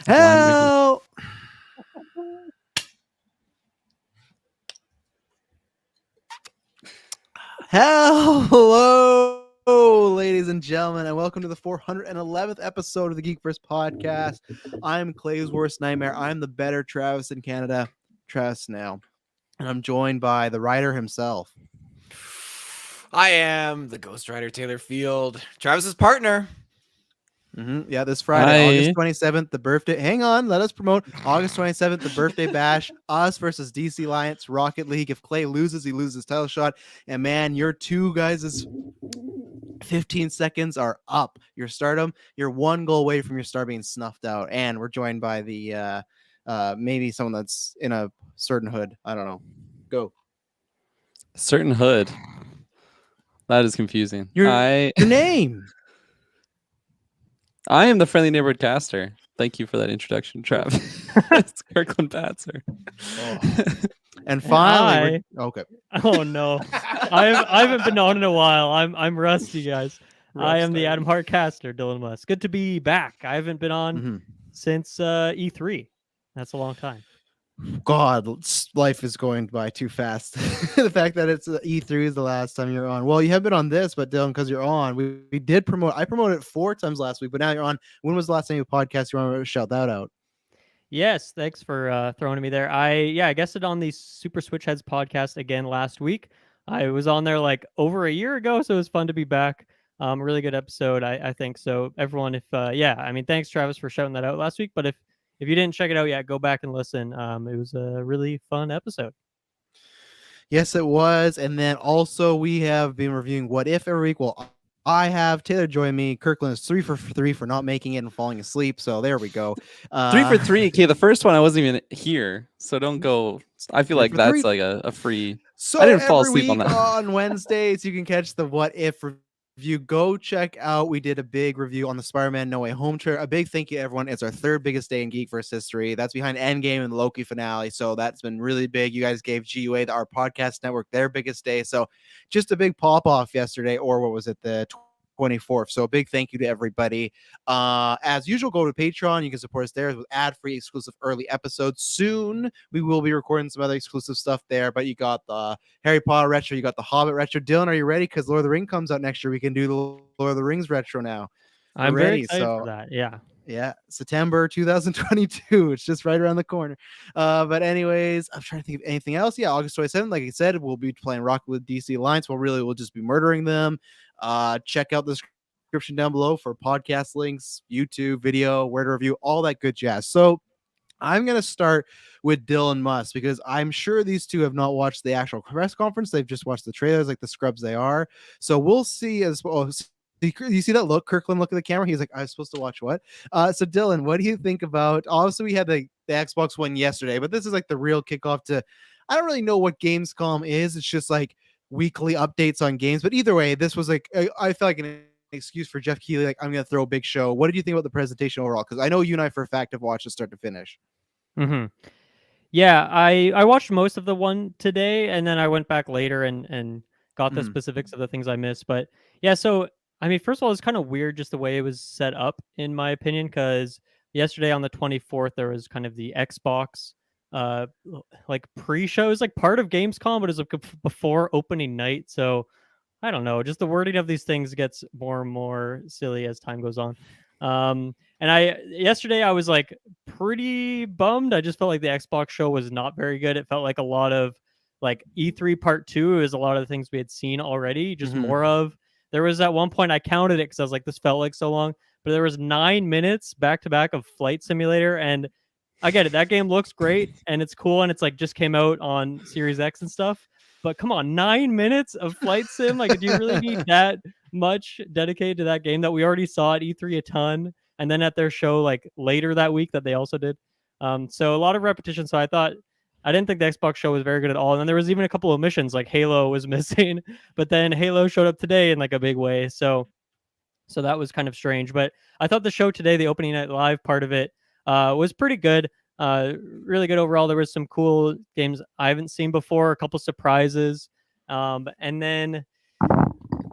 Hello. Hello, ladies and gentlemen, and welcome to the 411th episode of the GeekVerse podcast. I'm Clay's worst nightmare. I'm the better Travis in Canada, Travis now, and I'm joined by the writer himself. I am the Ghost Rider Taylor Field, Travis's partner. Yeah, this Friday, August 27th, the birthday. Hang on, let us promote August 27th, the birthday bash. Us versus DC Alliance Rocket League. If Clay loses, he loses title shot. And man, your two guys' 15 seconds are up. Your stardom, you're one goal away from your star being snuffed out. And we're joined by the maybe someone that's in a certain hood. I don't know. Go. Certain hood. That is confusing. Your name. I am the friendly neighborhood caster. Thank you for that introduction, Trav. It's Kirklin Batzer. And finally, okay. Oh no, I haven't been on in a while. I'm rusty, guys. I am the Adam Hart caster, Dylan Musk. Good to be back. I haven't been on since E3. That's a long time. God, life is going by too fast. The fact that it's E3 is the last time you're on. Well, you have been on this, but Dylan, because you're on, we did promote. I promoted it 4 times last week, but now you're on. When was the last time you podcast? You want to shout that out? Yes, thanks for throwing me there. I guested on the Super Switch Heads podcast again last week. I was on there like over a year ago, so it was fun to be back. Really good episode, I think. So everyone, if thanks Travis for shouting that out last week. But if you didn't check it out yet, go back and listen. It was a really fun episode. Yes, it was. And then also we have been reviewing What If every week. Well, I have Taylor join me. Kirklin is 3 for 3 for not making it and falling asleep. So there we go. 3 for 3. Okay, the first one I wasn't even here, so don't go. I feel like that's 3. Like a free. So I didn't fall asleep on that. On Wednesdays, you can catch the What If review. Go check out. We did a big review on the Spider-Man No Way Home trailer. A big thank you to everyone. It's our 3rd biggest day in GeekVerse history. That's behind Endgame and the Loki finale. So that's been really big. You guys gave GUA, our podcast network, their biggest day. So just a big pop off yesterday, or what was it, the 24th. So a big thank you to everybody. As usual, go to Patreon. You can support us there with ad-free exclusive early episodes. Soon we will be recording some other exclusive stuff there, but you got the Harry Potter retro, you got the Hobbit retro. Dylan, are you ready? Because Lord of the Rings comes out next year. We can do the Lord of the Rings retro now. I'm very excited for that. Yeah, September 2022. It's just right around the corner. But anyways, I'm trying to think of anything else. Yeah, August 27th, like I said, we'll be playing Rocket with DC Alliance. We'll just be murdering them. Check out the description down below for podcast links, YouTube, video, where to review, all that good jazz. So I'm going to start with Dylan Musk because I'm sure these two have not watched the actual press conference. They've just watched the trailers like the scrubs they are. So we'll see as well. You see that look? Kirklin look at the camera. He's like, I was supposed to watch what? So Dylan, what do you think about? Obviously, we had the Xbox One yesterday, but this is like the real kickoff to. I don't really know what Gamescom is. It's just like weekly updates on games. But either way, this was like I felt like an excuse for Jeff Keighley. Like, I'm gonna throw a big show. What did you think about the presentation overall? Because I know you and I for a fact have watched it start to finish. Yeah, I watched most of the one today, and then I went back later and got the specifics of the things I missed. But yeah, so. I mean, first of all, it's kind of weird just the way it was set up, in my opinion, because yesterday on the 24th, there was kind of the Xbox like pre-show. It was like part of Gamescom, but it was like before opening night. So I don't know. Just the wording of these things gets more and more silly as time goes on. And yesterday I was like pretty bummed. I just felt like the Xbox show was not very good. It felt like a lot of like E3 Part 2 is a lot of the things we had seen already, just more of. There was at one point I counted it because I was like, this felt like so long, but there was 9 minutes back to back of Flight Simulator, and I get it. That game looks great and it's cool, and it's like just came out on Series X and stuff. But come on, 9 minutes of Flight Sim? Like, do you really need that much dedicated to that game that we already saw at E3 a ton, and then at their show like later that week that they also did? So a lot of repetition. So I didn't think the Xbox show was very good at all. And then there was even a couple of missions, like Halo was missing, but then Halo showed up today in like a big way. So that was kind of strange. But I thought the show today, the opening night live part of it, was pretty good. Really good overall. There was some cool games I haven't seen before, a couple surprises. And then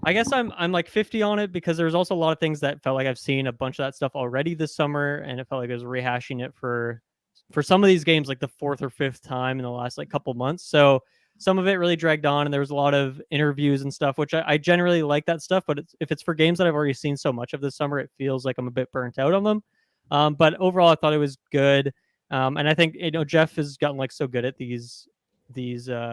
I guess I'm like 50 on it because there's also a lot of things that felt like I've seen a bunch of that stuff already this summer, and it felt like I was rehashing it for some of these games like the fourth or fifth time in the last like couple months. So some of it really dragged on, and there was a lot of interviews and stuff, which I generally like that stuff. But if it's for games that I've already seen so much of this summer, it feels like I'm a bit burnt out on them. But overall, I thought it was good. And I think Jeff has gotten like so good at these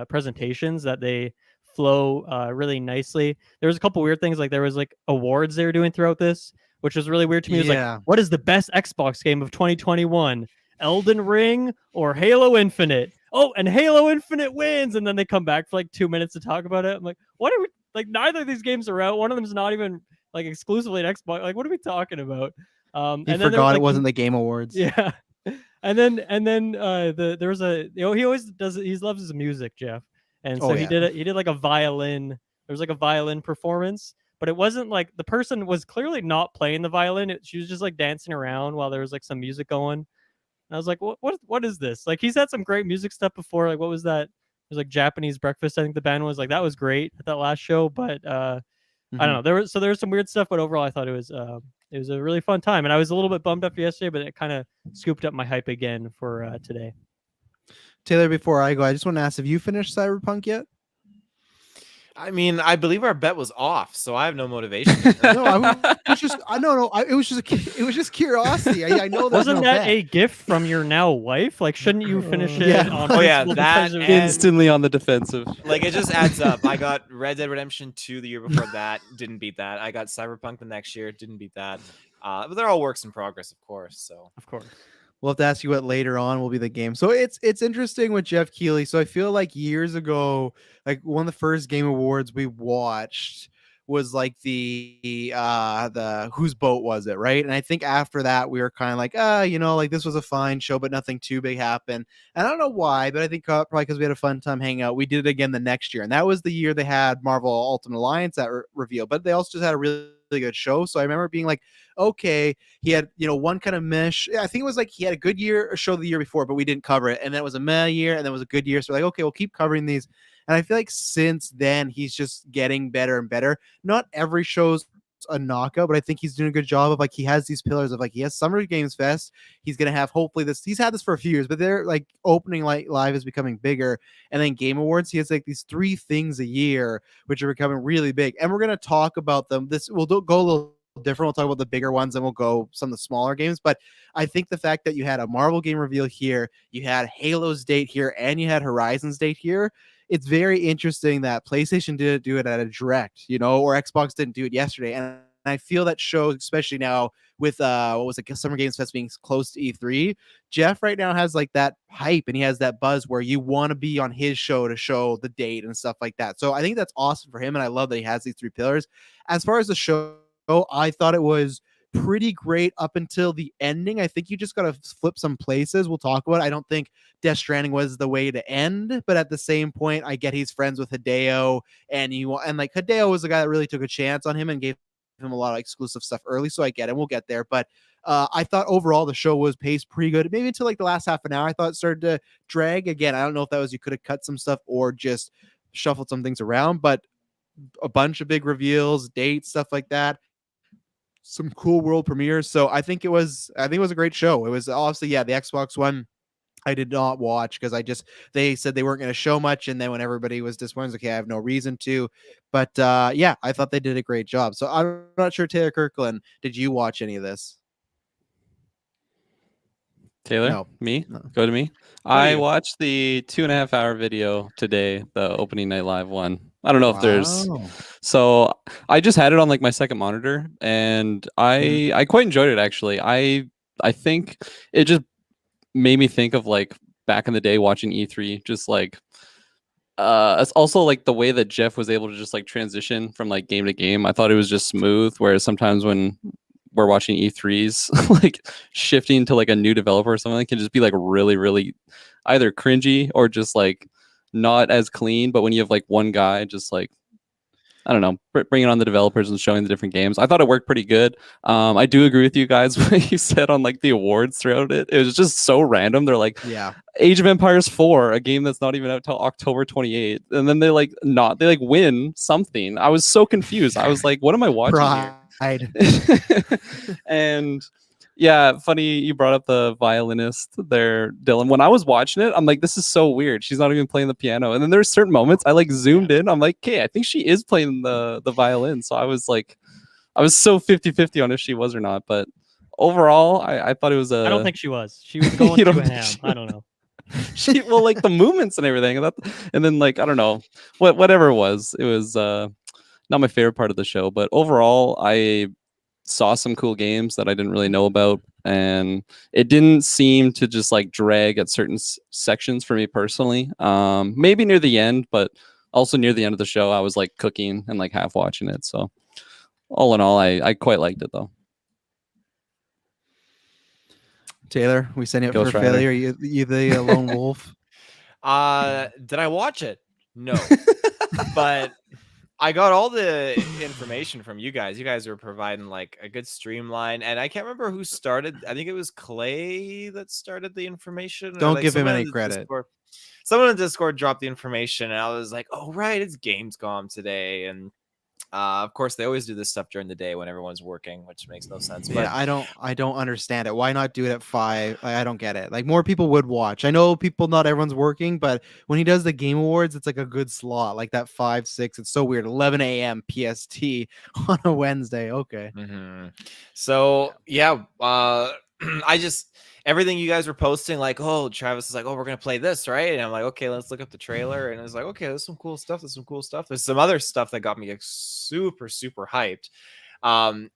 presentations that they flow really nicely. There was a couple weird things, like there was like awards they were doing throughout this, which was really weird to me. It was like, what is the best Xbox game of 2021? Elden Ring or Halo Infinite? Oh, and Halo Infinite wins, and then they come back for like 2 minutes to talk about it. I'm like, what are we like? Neither of these games are out. One of them's not even like exclusively an Xbox. Like, what are we talking about? And then forgot it wasn't the Game Awards. Yeah. And then there was a he always does it. He loves his music, Jeff, and so he did like a violin. There was like a violin performance, but it wasn't like the person was clearly not playing the violin. She was just like dancing around while there was like some music going. And I was like, what is this? Like, he's had some great music stuff before. Like, what was that? It was like Japanese Breakfast, I think the band was. Like, that was great at that last show, but I don't know. There was some weird stuff, but overall I thought it was a really fun time. And I was a little bit bummed after yesterday, but it kind of scooped up my hype again for today. Taylor, before I go, I just want to ask, have you finished Cyberpunk yet? I mean, I believe our bet was off, so I have no motivation. It was just curiosity. I know that wasn't that a gift from your now wife? Like, shouldn't you finish it? Yeah. On that instantly on the defensive. Like, it just adds up. I got Red Dead Redemption 2 the year before that, didn't beat that. I got Cyberpunk the next year, didn't beat that. But they're all works in progress, of course. So of course. We'll have to ask you what later on will be the game. So it's interesting with Jeff Keighley. So I feel like years ago, like one of the first Game Awards we watched was like the whose boat was it, right? And I think after that we were kind of like, like this was a fine show, but nothing too big happened. And I don't know why, but I think probably because we had a fun time hanging out. We did it again the next year, and that was the year they had Marvel Ultimate Alliance that reveal, but they also just had a really good show. So I remember being like, okay, he had one kind of mesh. I think it was like he had a good year or show the year before, but we didn't cover it, and then it was a meh year, and then it was a good year. So we're like, okay, we'll keep covering these. And I feel like since then he's just getting better and better. Not every show's a knockout, but I think he's doing a good job of like he has these pillars of like he has Summer Games Fest. He's gonna have hopefully this. He's had this for a few years, but they're like opening live is becoming bigger, and then Game Awards. He has like these 3 things a year which are becoming really big, and we're gonna talk about them. We'll go a little different. We'll talk about the bigger ones, and we'll go some of the smaller games. But I think the fact that you had a Marvel game reveal here, you had Halo's date here, and you had Horizon's date here. It's very interesting that PlayStation didn't do it at a direct, or Xbox didn't do it yesterday. And I feel that shows, especially now with Summer Games Fest being close to E3. Jeff right now has like that hype, and he has that buzz where you want to be on his show to show the date and stuff like that. So I think that's awesome for him, and I love that he has these 3 pillars. As far as the show, I thought it was pretty great up until the ending. I think you just got to flip some places. We'll talk about it. I don't think Death Stranding was the way to end, but at the same point, I get he's friends with Hideo, and like Hideo was the guy that really took a chance on him and gave him a lot of exclusive stuff early. So I get it. We'll get there. But I thought overall the show was paced pretty good. Maybe until like the last half an hour, I thought it started to drag again. I don't know if that was you could have cut some stuff or just shuffled some things around, but a bunch of big reveals, dates, stuff like that. Some cool world premieres. So I think it was a great show. It was obviously, the Xbox One I did not watch because they said they weren't going to show much. And then when everybody was disappointed, okay, I have no reason to. But I thought they did a great job. So I'm not sure, Taylor Kirklin, did you watch any of this? Taylor? No. Me? No. Go to me. I watched the 2.5 hour video today, the opening night live one. I don't know if there's. So I just had it on like my second monitor, and I quite enjoyed it actually. I think it just made me think of like back in the day watching E3, just like it's also like the way that Jeff was able to just like transition from like game to game. I thought it was just smooth, whereas sometimes when we're watching E3s, like shifting to like a new developer or something, like, can just be like really, really either cringy or just like not as clean. But when you have like one guy just like I don't know, bringing on the developers and showing the different games. I thought it worked pretty good. I do agree with you guys what you said on like the awards throughout it. It was just so random. They're like, Yeah. Age of Empires 4, a game that's not even out till October 28th, and then they win something. I was so confused. I was like, what am I watching Pride. here? And yeah, funny you brought up the violinist there, Dylan. When I was watching it, I'm like, this is so weird. She's not even playing the piano. And then there's certain moments I like zoomed in. I'm like, okay, I think she is playing the violin. So I was like, I was so 50-50 on if she was or not. But overall, I thought it was I don't think she was. She was going You to don't a think ham. she I don't know. well, like the movements and everything. And then like, I don't know, whatever it was not my favorite part of the show. But overall, I saw some cool games that I didn't really know about, and it didn't seem to just like drag at certain sections for me personally. Maybe near the end, but also near the end of the show, I was like cooking and like half watching it. So all in all, I quite liked it though. Taylor, we send you up Ghost for Rider. failure. You the lone wolf. Did I watch it? No, but I got all the information from you guys. You guys were providing like a good streamline, and I can't remember who started. I think it was Clay that started the information. Don't like give him someone any in the credit. Discord, someone in Discord dropped the information, and I was like, "Oh right, it's Gamescom today." And of course, they always do this stuff during the day when everyone's working, which makes no sense. But Yeah, I don't understand it. Why not do it at 5? I don't get it. Like more people would watch. I know not everyone's working, but when he does the Game Awards, it's like a good slot, like that 5, 6. It's so weird. 11 a.m. PST on a Wednesday. Okay. So yeah, I just everything you guys were posting, like, oh, Travis is like, oh, we're gonna play this, right? And I'm like, okay, let's look up the trailer. And it's like, okay, there's some cool stuff. There's some cool stuff. There's some other stuff that got me like, super hyped. And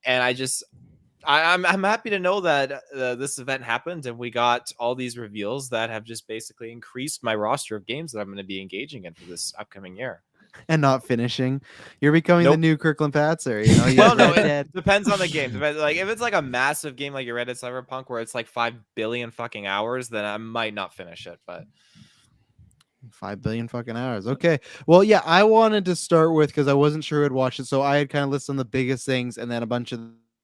I'm happy to know that this event happened and we got all these reveals that have just basically increased my roster of games that I'm going to be engaging in for this upcoming year. And not finishing. You're becoming the new Kirklin Patzer. Well, no, it depends on the game. Like if it's like a massive game like your Red Dead Cyberpunk where it's like 5 billion fucking hours, then I might not finish it. But 5 billion fucking hours. Okay. Well, yeah, I wanted to start with because I wasn't sure who had watched it. So I had kind of listed on the biggest things and then a bunch of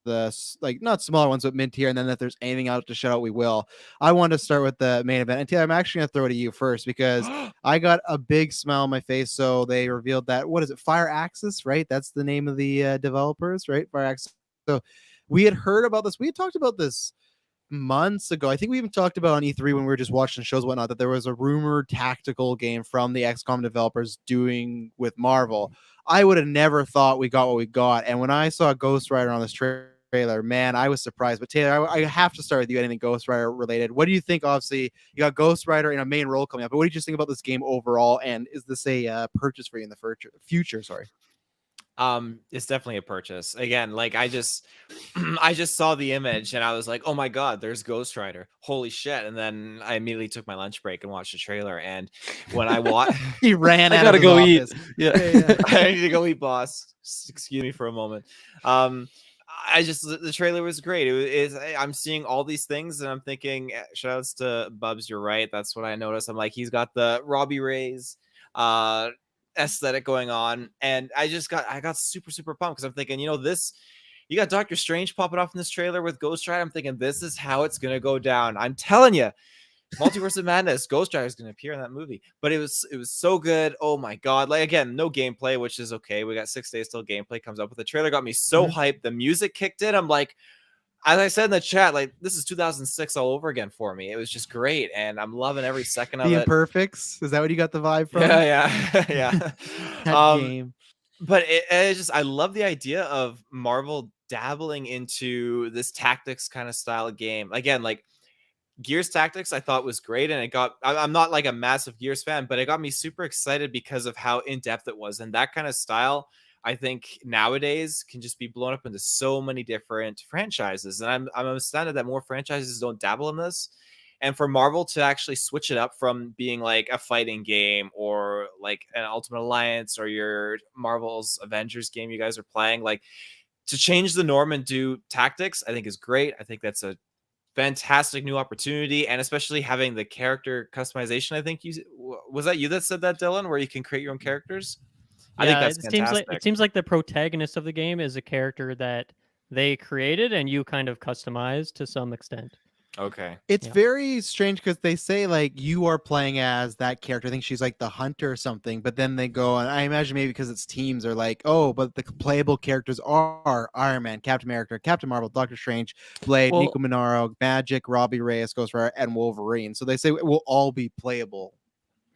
the like not smaller ones, but mid tier. And then if there's anything out to shout out, we will. I wanted to start with the main event. And Taylor, I'm actually going to throw it to you first because I got a big smile on my face. So they revealed that, what is it? Fire Axis, right? That's the name of the developers, right? Fire Axis. So we had heard about this. We had talked about this months ago. I think we even talked about on E3 when we were just watching shows and whatnot that there was a rumored tactical game from the XCOM developers doing with Marvel. I would have never thought we got what we got. And when I saw Ghost Rider on this trailer, man, I was surprised. But Taylor, I have to start with you. Anything Ghost Rider related? What do you think? Obviously, you got Ghost Rider in a main role coming up. But what do you just think about this game overall? And is this a purchase for you in the future? Sorry. It's definitely a purchase. Again, like I just saw the image and I was like, oh my god, there's Ghost Rider, holy shit. And then I immediately took my lunch break and watched the trailer, and when I watched he ran I out gotta of go office. eat. Yeah. I need to go eat, boss. Excuse me for a moment. The trailer was great. I'm seeing all these things and I'm thinking, shout outs to Bubs, you're right. That's what I noticed. I'm like, he's got the Robbie Reyes aesthetic going on, and I got super pumped because I'm thinking, you got Doctor Strange popping off in this trailer with Ghost Rider. I'm thinking this is how it's gonna go down. I'm telling you, Multiverse of Madness, Ghost Rider is gonna appear in that movie. But it was so good. Oh my god! Like again, no gameplay, which is okay. We got 6 days till gameplay comes up. But the trailer got me so hyped. The music kicked in. I'm like, as I said in the chat, like this is 2006 all over again for me. It was just great, and I'm loving every second of it. The Imperfects? Is that what you got the vibe from? Yeah. That game. But it just, I love the idea of Marvel dabbling into this tactics kind of style of game. Again, like Gears Tactics, I thought was great, and I'm not like a massive Gears fan, but it got me super excited because of how in depth it was, and that kind of style, I think nowadays can just be blown up into so many different franchises. And I'm astounded that more franchises don't dabble in this. And for Marvel to actually switch it up from being like a fighting game or like an Ultimate Alliance or your Marvel's Avengers game you guys are playing, like to change the norm and do tactics, I think is great. I think that's a fantastic new opportunity, and especially having the character customization. I think was that you that said that, Dylan, where you can create your own characters? I think that's it fantastic. seems like the protagonist of the game is a character that they created and you kind of customized to some extent. Okay. It's Yeah. very strange because they say like you are playing as that character. I think she's like the hunter or something, but then they go, and I imagine maybe because it's teams are like, oh, but the playable characters are Iron Man, Captain America, Captain Marvel, Doctor Strange, Blade, Well- Nico Minaro, Magic, Robbie Reyes, Ghost Rider, and Wolverine. So they say it will all be playable.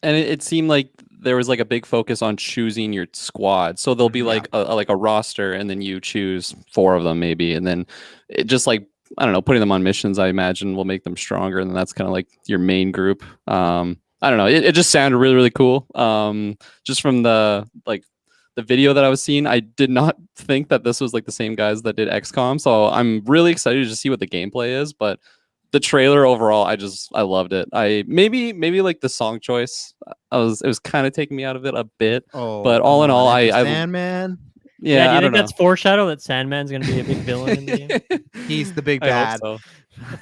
And it seemed like there was like a big focus on choosing your squad. So there'll be like a roster, and then you choose 4 of them maybe, and then it just like, I don't know, putting them on missions, I imagine, will make them stronger, and that's kind of like your main group. I don't know. It just sounded really, really cool. Just from the video that I was seeing, I did not think that this was like the same guys that did XCOM. So I'm really excited to see what the gameplay is. But the trailer overall, I loved it. I maybe like the song choice, it was kind of taking me out of it a bit. Oh, but all in all, I Sandman. yeah, do you I think don't that's foreshadow that Sandman's going to be a big villain in the game? know. He's the big I hope bad. so.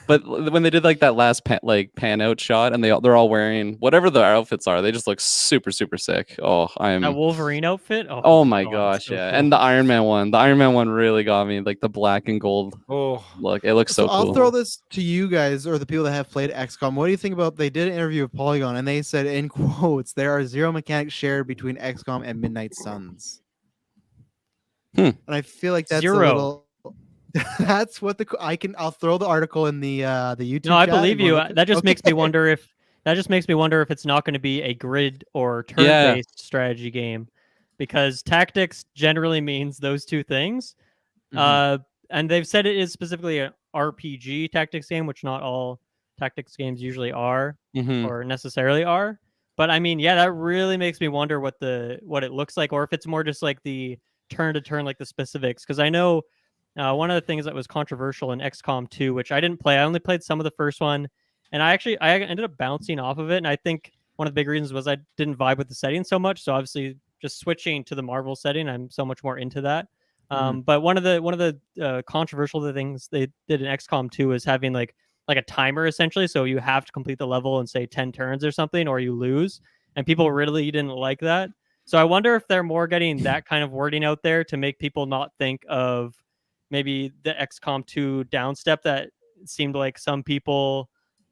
But when they did like that last pan out shot, and they're all wearing whatever their outfits are, they just look super, super sick. Oh, That Wolverine outfit? Oh my God, gosh, so yeah. cool. And the Iron Man one really got me. Like the black and gold look. It looks so cool. I'll throw this to you guys or the people that have played XCOM. What do you think about, they did an interview with Polygon and they said in quotes, there are 0 mechanics shared between XCOM and Midnight Suns. And I feel like that's 0. a little that's what I'll throw the article in the YouTube. No, I chat believe and you. we'll That just makes me wonder if it's not going to be a grid or turn-based strategy game, because tactics generally means those two things. And they've said it is specifically an RPG tactics game, which not all tactics games usually are or necessarily are. But I mean, yeah, that really makes me wonder what it looks like, or if it's more just like the turn to turn, like the specifics. Because I know one of the things that was controversial in XCOM 2, which I didn't play, I only played some of the first one, and I ended up bouncing off of it. And I think one of the big reasons was I didn't vibe with the setting so much. So obviously, just switching to the Marvel setting, I'm so much more into that. But one of the controversial things they did in XCOM 2 is having like a timer essentially. So you have to complete the level in say 10 turns or something, or you lose. And people really didn't like that. So I wonder if they're more getting that kind of wording out there to make people not think of maybe the XCOM 2 downstep that seemed like some people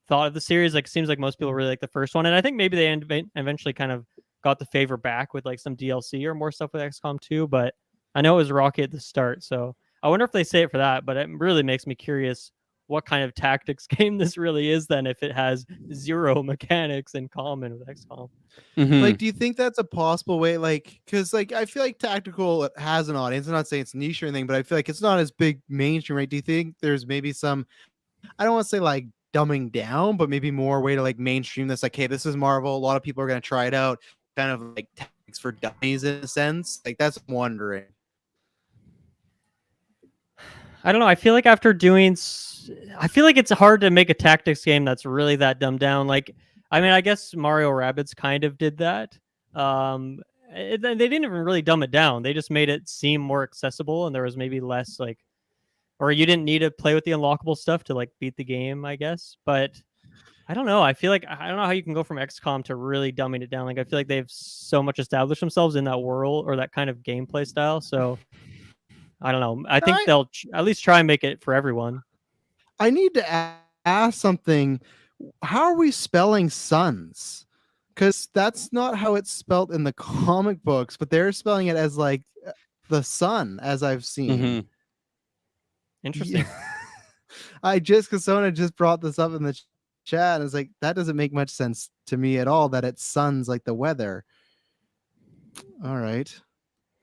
thought of the series. Like, seems like most people really like the first one. And I think maybe they eventually kind of got the favor back with like some DLC or more stuff with XCOM 2. But I know it was rocky at the start. So I wonder if they say it for that. But it really makes me curious what kind of tactics game this really is then, if it has 0 mechanics in common with XCOM. Like, do you think that's a possible way? Like, because like I feel like tactical has an audience. I'm not saying it's niche or anything, but I feel like it's not as big mainstream, right? Do you think there's maybe some, I don't want to say like dumbing down, but maybe more way to like mainstream this? Like, hey, this is Marvel. A lot of people are going to try it out. Kind of like tactics for dummies in a sense. Like, that's what I'm wondering. I don't know. I feel like I feel like it's hard to make a tactics game that's really that dumbed down. Like, I mean, I guess Mario Rabbids kind of did that. They didn't even really dumb it down. They just made it seem more accessible, and there was maybe less like, or you didn't need to play with the unlockable stuff to like beat the game, I guess. But I don't know. I feel like I don't know how you can go from XCOM to really dumbing it down. Like, I feel like they've so much established themselves in that world or that kind of gameplay style. So I don't know. I think they'll at least try and make it for everyone. I need to ask something. How are we spelling sons? Because that's not how it's spelled in the comic books, but they're spelling it as like the sun, as I've seen. Interesting. Because someone had just brought this up in the chat, and it's like, that doesn't make much sense to me at all, that it's suns like the weather. All right.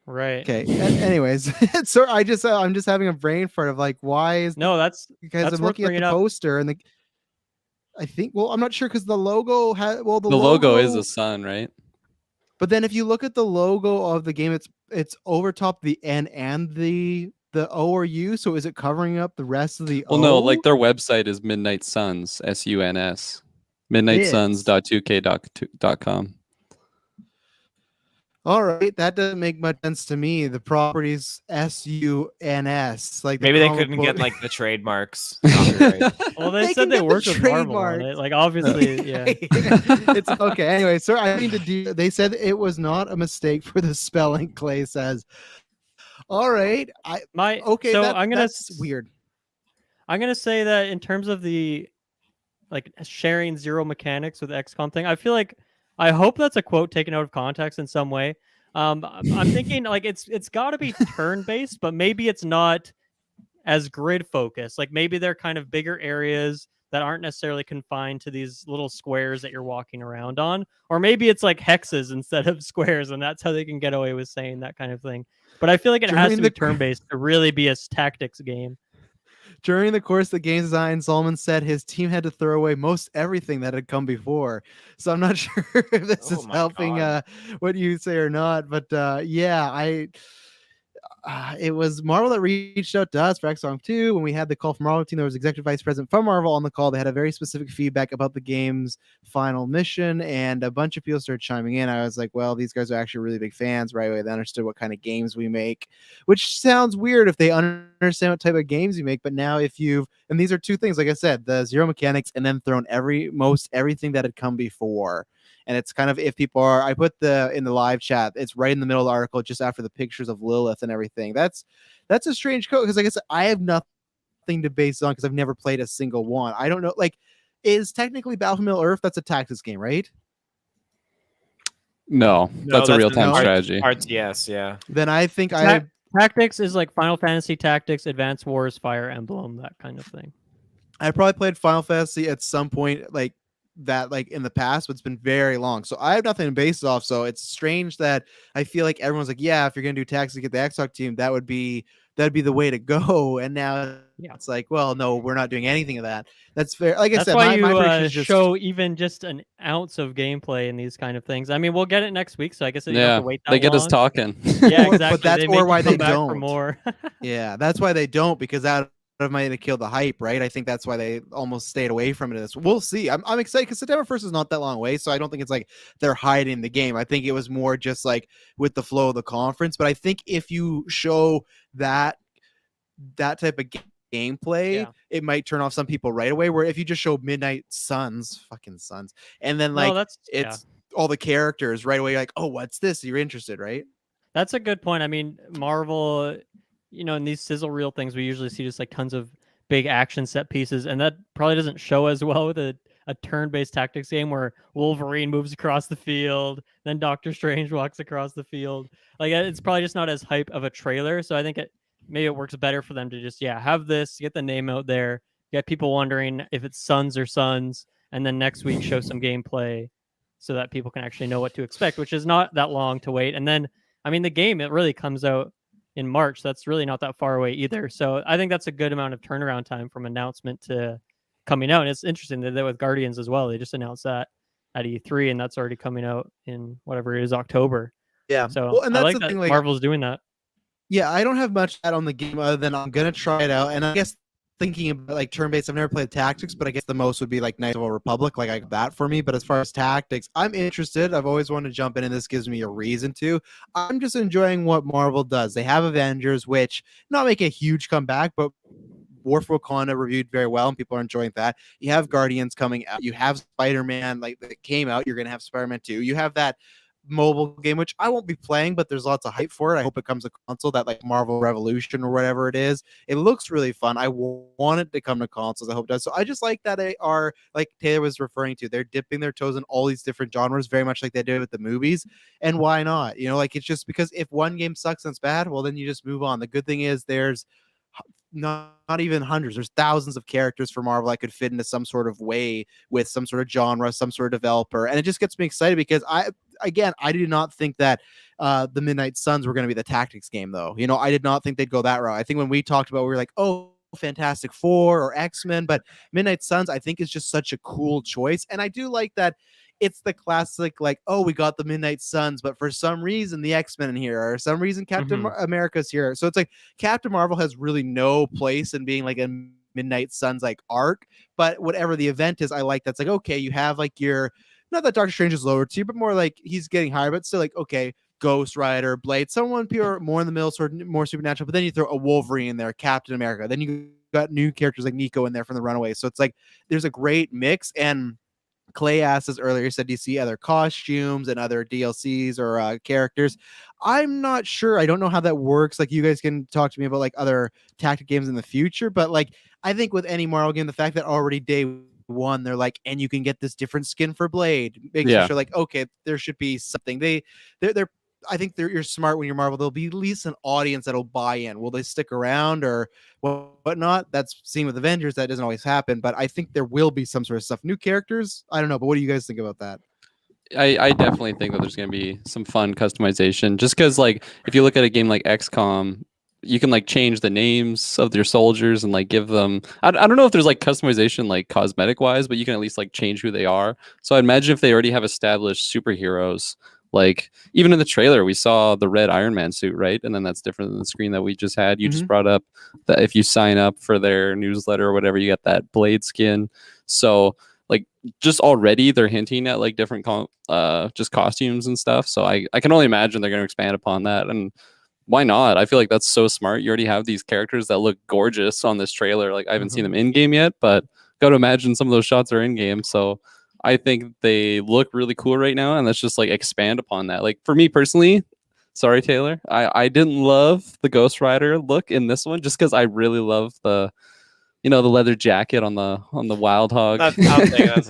Right. Okay. Anyways, so I'm just having a brain fart of like, why is that's because I'm looking at the poster and I think, well, I'm not sure because the logo the logo is a sun, right? But then if you look at the logo of the game, it's over top the N and the O or U. So is it covering up the rest of the O? Well, no, like their website is Midnight Suns, SUNS, midnightsuns.2k.com. All right, that doesn't make much sense to me. The property's SUNS, like the Maybe they comic couldn't book. get like the trademarks. Copyright. Well, they They said can they get the worked with Marvel on trademarks. it. Like, obviously, yeah. It's okay. Anyway, so I need to do. They said it was not a mistake for the spelling. Clay says, "All right, okay. So That's weird." I'm gonna say that in terms of the like sharing zero mechanics with XCOM thing, I hope that's a quote taken out of context in some way. I'm thinking like it's got to be turn based, but maybe it's not as grid focused. Like maybe they're kind of bigger areas that aren't necessarily confined to these little squares that you're walking around on, or maybe it's like hexes instead of squares, and that's how they can get away with saying that kind of thing. But I feel like it has to be turn based to really be a tactics game. During the course of the game design, Solomon said his team had to throw away most everything that had come before. So I'm not sure if this is helping what you say or not. But yeah, it was Marvel that reached out to us for XCOM 2 when we had the call from Marvel team. There was executive vice president from Marvel on the call. They had a very specific feedback about the game's final mission, and a bunch of people started chiming in. I was like, well, these guys are actually really big fans right away. They understood what kind of games we make, which sounds weird if they understand what type of games you make. But now and these are two things, like I said, the zero mechanics and then thrown everything that had come before. And it's kind of, if people are, I put in the live chat, it's right in the middle of the article, just after the pictures of Lilith and everything. That's a strange code, because I guess I have nothing to base it on because I've never played a single one. I don't know. Like, is technically Battlefield Middle Earth, that's a tactics game, right? No, that's a real-time strategy. RTS, yeah. Then I think Tactics is like Final Fantasy Tactics, Advance Wars, Fire Emblem, that kind of thing. I probably played Final Fantasy at some point, like that, like in the past, but it's been very long, so I have nothing to base it off. So it's strange that I feel like everyone's like, yeah, if you're gonna do tactics to get the Xbox team, that'd be the way to go. And now it's like, well, no, we're not doing anything of that. That's fair. Like I said, my prediction is show even just an ounce of gameplay in these kind of things. I mean, we'll get it next week, so I guess you don't have to wait that they get long. us talking. Yeah, exactly. But that's why they don't. For more. Yeah, that's why they don't, because that might have killed the hype, right? I think that's why they almost stayed away from it. We'll see. I'm excited because September 1st is not that long away, so I don't think it's like they're hiding the game. I think it was more just like with the flow of the conference. But I think if you show that type of gameplay, it might turn off some people right away. Where if you just show Midnight Suns, and then like it's all the characters right away, you're like, oh, what's this? You're interested, right? That's a good point. I mean, Marvel, in these sizzle reel things, we usually see just like tons of big action set pieces, and that probably doesn't show as well with a turn-based tactics game where Wolverine moves across the field, then Doctor Strange walks across the field. Like, it's probably just not as hype of a trailer. So I think maybe it works better for them to just have this, get the name out there, get people wondering if it's Suns or Suns, and then next week show some gameplay so that people can actually know what to expect, which is not that long to wait. And then, I mean, the game, it really comes out in March. That's really not that far away either. So I think that's a good amount of turnaround time from announcement to coming out. And it's interesting that with Guardians as well. They just announced that at E3, and that's already coming out in whatever it is, October. Yeah. So and that's I like that Marvel's doing that. Yeah, I don't have much out on the game other than I'm gonna try it out. And I guess thinking about like turn-based, I've never played tactics, but I guess the most would be like Knights of the Republic, like that for me. But as far as tactics, I'm interested. I've always wanted to jump in, and this gives me a reason to. I'm just enjoying what Marvel does. They have Avengers, which not make a huge comeback, but War for Wakanda reviewed very well, and people are enjoying that. You have Guardians coming out. You have Spider-Man, like that came out. You're gonna have Spider-Man 2. You have that mobile game, which I won't be playing, but there's lots of hype for it. I hope it comes to console, that like Marvel Revolution or whatever it is. It looks really fun. I want it to come to consoles. I hope it does. So I just like that they are, like Taylor was referring to, they're dipping their toes in all these different genres, very much like they did with the movies. And why not? Like it's just because if one game sucks and it's bad, well, then you just move on. The good thing is there's not even hundreds, there's thousands of characters for Marvel I could fit into some sort of way with some sort of genre, some sort of developer. And it just gets me excited because I did not think that the Midnight Suns were going to be the tactics game, though. I did not think they'd go that route. I think when we talked about it, we were like, oh, Fantastic Four or X-Men, but Midnight Suns I think is just such a cool choice. And I do like that it's the classic, like, oh, we got the Midnight Suns, but for some reason the X-Men in here, or some reason Captain America's here. So it's like Captain Marvel has really no place in being like a Midnight Suns like arc, but whatever the event is, I like that's like, okay, you have like your, not that Doctor Strange is lower tier, but more like he's getting higher, but still like, okay, Ghost Rider, Blade, someone pure more in the middle, sort of more supernatural. But then you throw a Wolverine in there, Captain America. Then you got new characters like Nico in there from the Runaways. So it's like there's a great mix. And Clay asked us earlier, he said, do you see other costumes and other DLCs or characters? I'm not sure. I don't know how that works. Like, you guys can talk to me about like other tactic games in the future, but like, I think with any Marvel game, the fact that already day one, they're like, and you can get this different skin for Blade makes you sure like, okay, there should be something. They're I think you're smart when you're Marvel. There'll be at least an audience that'll buy in. Will they stick around or whatnot? That's seen with Avengers. That doesn't always happen, but I think there will be some sort of stuff. New characters. I don't know, but what do you guys think about that? I definitely think that there's going to be some fun customization. Just because, like, if you look at a game like XCOM, you can like change the names of your soldiers and like give them. I don't know if there's like customization like cosmetic wise, but you can at least like change who they are. So I'd imagine if they already have established superheroes. Like, even in the trailer, we saw the red Iron Man suit, right? And then that's different than the screen that we just had. You just brought up that if you sign up for their newsletter or whatever, you get that Blade skin. So, like, just already they're hinting at like different just costumes and stuff. So I can only imagine they're going to expand upon that. And why not? I feel like that's so smart. You already have these characters that look gorgeous on this trailer. Like, I haven't seen them in game yet, but got to imagine some of those shots are in game. So I think they look really cool right now, and let's just like expand upon that. Like, for me personally, sorry Taylor, I didn't love the Ghost Rider look in this one just because I really love the the leather jacket on the Wild Hog. That's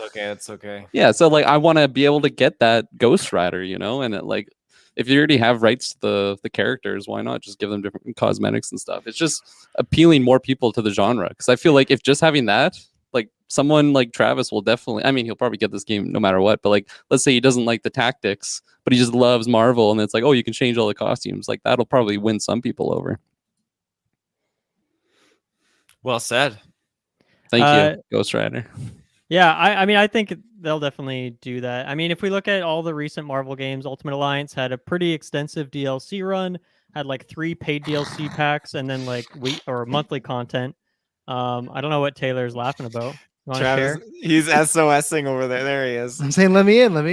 okay. That's okay. Yeah, so like I want to be able to get that Ghost Rider, and it, like, if you already have rights to the characters, why not just give them different cosmetics and stuff? It's just appealing more people to the genre, because I feel like if just having that, like, someone like Travis will definitely, I mean, he'll probably get this game no matter what, but like, let's say he doesn't like the tactics, but he just loves Marvel, and it's like, oh, you can change all the costumes. Like, that'll probably win some people over. Well said. Thank you, Ghost Rider. Yeah, I mean, I think they'll definitely do that. I mean, if we look at all the recent Marvel games, Ultimate Alliance had a pretty extensive DLC run, had like 3 paid DLC packs, and then like monthly content. I don't know what Taylor's laughing about. You want to share? He's SOSing over there. There he is. I'm saying, let me in. Nice.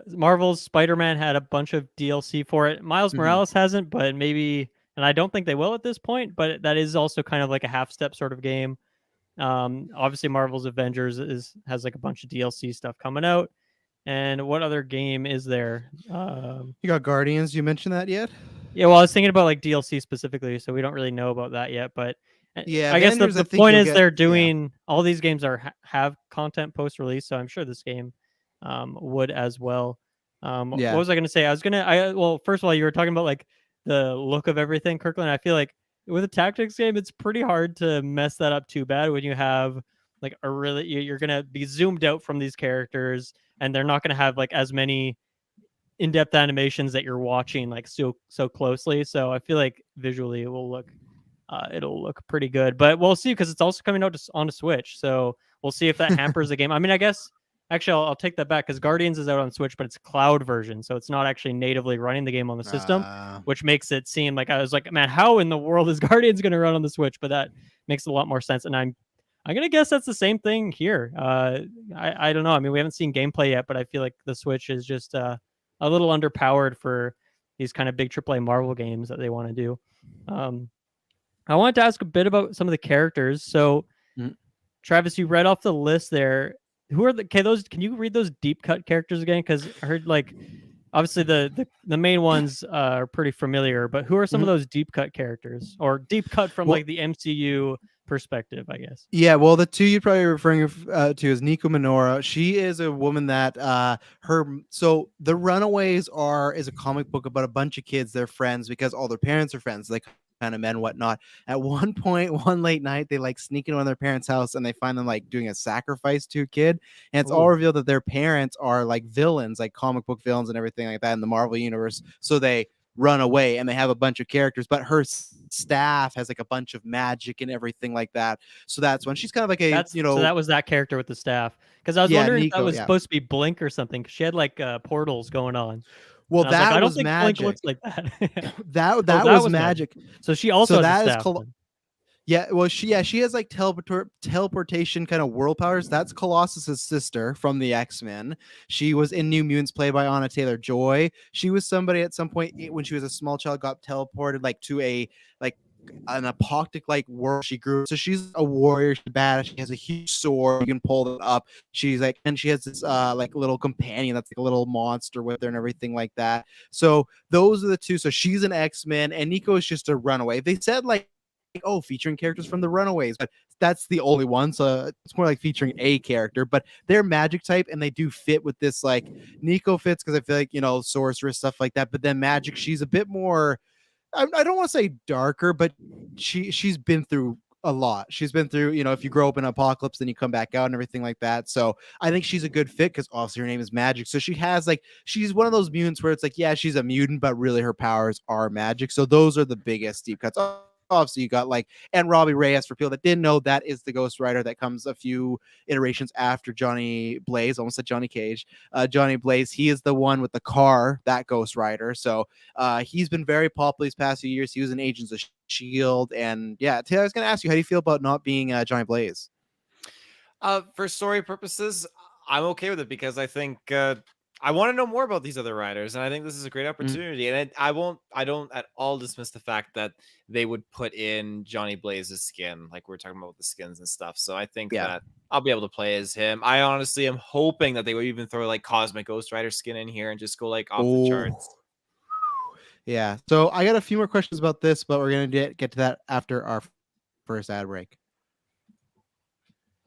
Marvel's Spider-Man had a bunch of DLC for it. Miles Morales hasn't, but maybe, and I don't think they will at this point, but that is also kind of like a half-step sort of game. Obviously Marvel's Avengers has like a bunch of DLC stuff coming out. And what other game is there? You got Guardians. You mentioned that yet? Yeah, well, I was thinking about like DLC specifically, so we don't really know about that yet. But yeah, I guess the point is they're doing all these games have content post release, so I'm sure this game would as well. What was I going to say? Well, first of all, you were talking about like the look of everything, Kirklin. I feel like with a tactics game, it's pretty hard to mess that up too bad when you have like you're going to be zoomed out from these characters, and they're not going to have like as many in-depth animations that you're watching like so closely. So I feel like visually it'll look pretty good, but we'll see, because it's also coming out on a Switch. So we'll see if that hampers the game. I mean, I guess actually I'll take that back, because Guardians is out on Switch, but it's cloud version, so it's not actually natively running the game on the system, which makes it seem like I was like, man, how in the world is Guardians going to run on the Switch? But that makes a lot more sense, and I'm gonna guess that's the same thing here. I don't know. I mean, we haven't seen gameplay yet, but I feel like the Switch is just a little underpowered for these kind of big AAA Marvel games that they want to do. I wanted to ask a bit about some of the characters. So, Travis, you read off the list there. Who are those? Can you read those deep cut characters again? Because I heard like obviously the main ones are pretty familiar, but who are some of those deep cut characters, or deep cut from like the MCU perspective, I guess? Yeah, well, the two you're probably referring to is Nico Minora. She is a woman that so The Runaways is a comic book about a bunch of kids. They're friends because all their parents are friends. They kind of men, whatnot. At one point, one late night, they like sneak into their parents' house, and they find them like doing a sacrifice to a kid, and it's all revealed that their parents are like villains, like comic book villains and everything like that in the Marvel universe. So they run away, and they have a bunch of characters, but her staff has like a bunch of magic and everything like that. So that's when she's kind of like so that was that character with the staff, because I was wondering if that was supposed to be Blink or something, because she had like portals going on. Well, that I don't was think magic. Blink looks like that. that was magic. So she also has a staff. Yeah, well, she has like teleportation kind of world powers. That's Colossus's sister from the X-Men. She was in New Mutants, played by Anna Taylor-Joy. She was somebody at some point when she was a small child, got teleported like to a like an apocalyptic like world she grew. So she's a warrior, she's badass, she has a huge sword, you can pull it up. She's like, and she has this like little companion that's like a little monster with her and everything like that. So those are the two. So she's an X-Men and Nico is just a runaway. They said like, oh, featuring characters from the Runaways, but that's the only one, so it's more like featuring a character. But they're magic type and they do fit with this. Like Nico fits because I feel like, you know, sorceress, stuff like that, but then magic, she's a bit more, I don't want to say darker, but she's been through a lot. She's been through, you know, if you grow up in Apocalypse, then you come back out and everything like that. So I think she's a good fit because obviously her name is Magic. So she has like, she's one of those mutants where it's like, yeah, she's a mutant, but really her powers are magic. So those are the biggest deep cuts. Obviously, you got like, and Robbie Reyes, for people that didn't know, that is the Ghost Rider that comes a few iterations after Johnny Blaze, almost said Johnny Cage. Johnny Blaze, he is the one with the car, that Ghost Rider. So he's been very popular these past few years. He was in Agents of S.H.I.E.L.D. And yeah, Taylor, I was going to ask you, how do you feel about not being Johnny Blaze? For story purposes, I'm okay with it because I think I want to know more about these other riders, and I think this is a great opportunity. And I don't at all dismiss the fact that they would put in Johnny Blaze's skin, like we're talking about with the skins and stuff. So I think that I'll be able to play as him. I honestly am hoping that they would even throw like Cosmic Ghost Rider skin in here and just go like off the charts. Yeah. So I got a few more questions about this, but we're gonna get to that after our first ad break.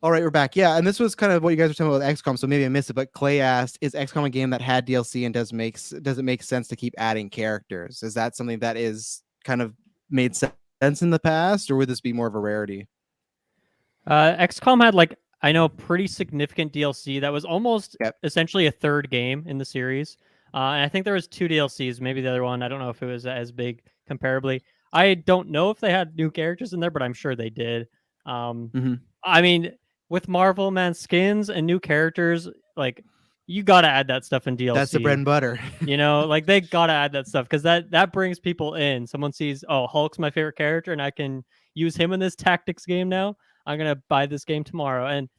All right, we're back. Yeah, and this was kind of what you guys were talking about with XCOM, so maybe I missed it, but Clay asked, is XCOM a game that had DLC and does it make sense to keep adding characters? Is that something that is kind of made sense in the past, or would this be more of a rarity? XCOM had like, I know, pretty significant DLC that was almost essentially a third game in the series. And I think there was 2 DLCs, maybe the other one, I don't know if it was as big comparably. I don't know if they had new characters in there, but I'm sure they did. I mean, with Marvel, man, skins and new characters, like, you gotta add that stuff in DLC. That's the bread and butter. You know, like, they gotta add that stuff because that brings people in. Someone sees, oh, Hulk's my favorite character and I can use him in this tactics game now. I'm gonna buy this game tomorrow, and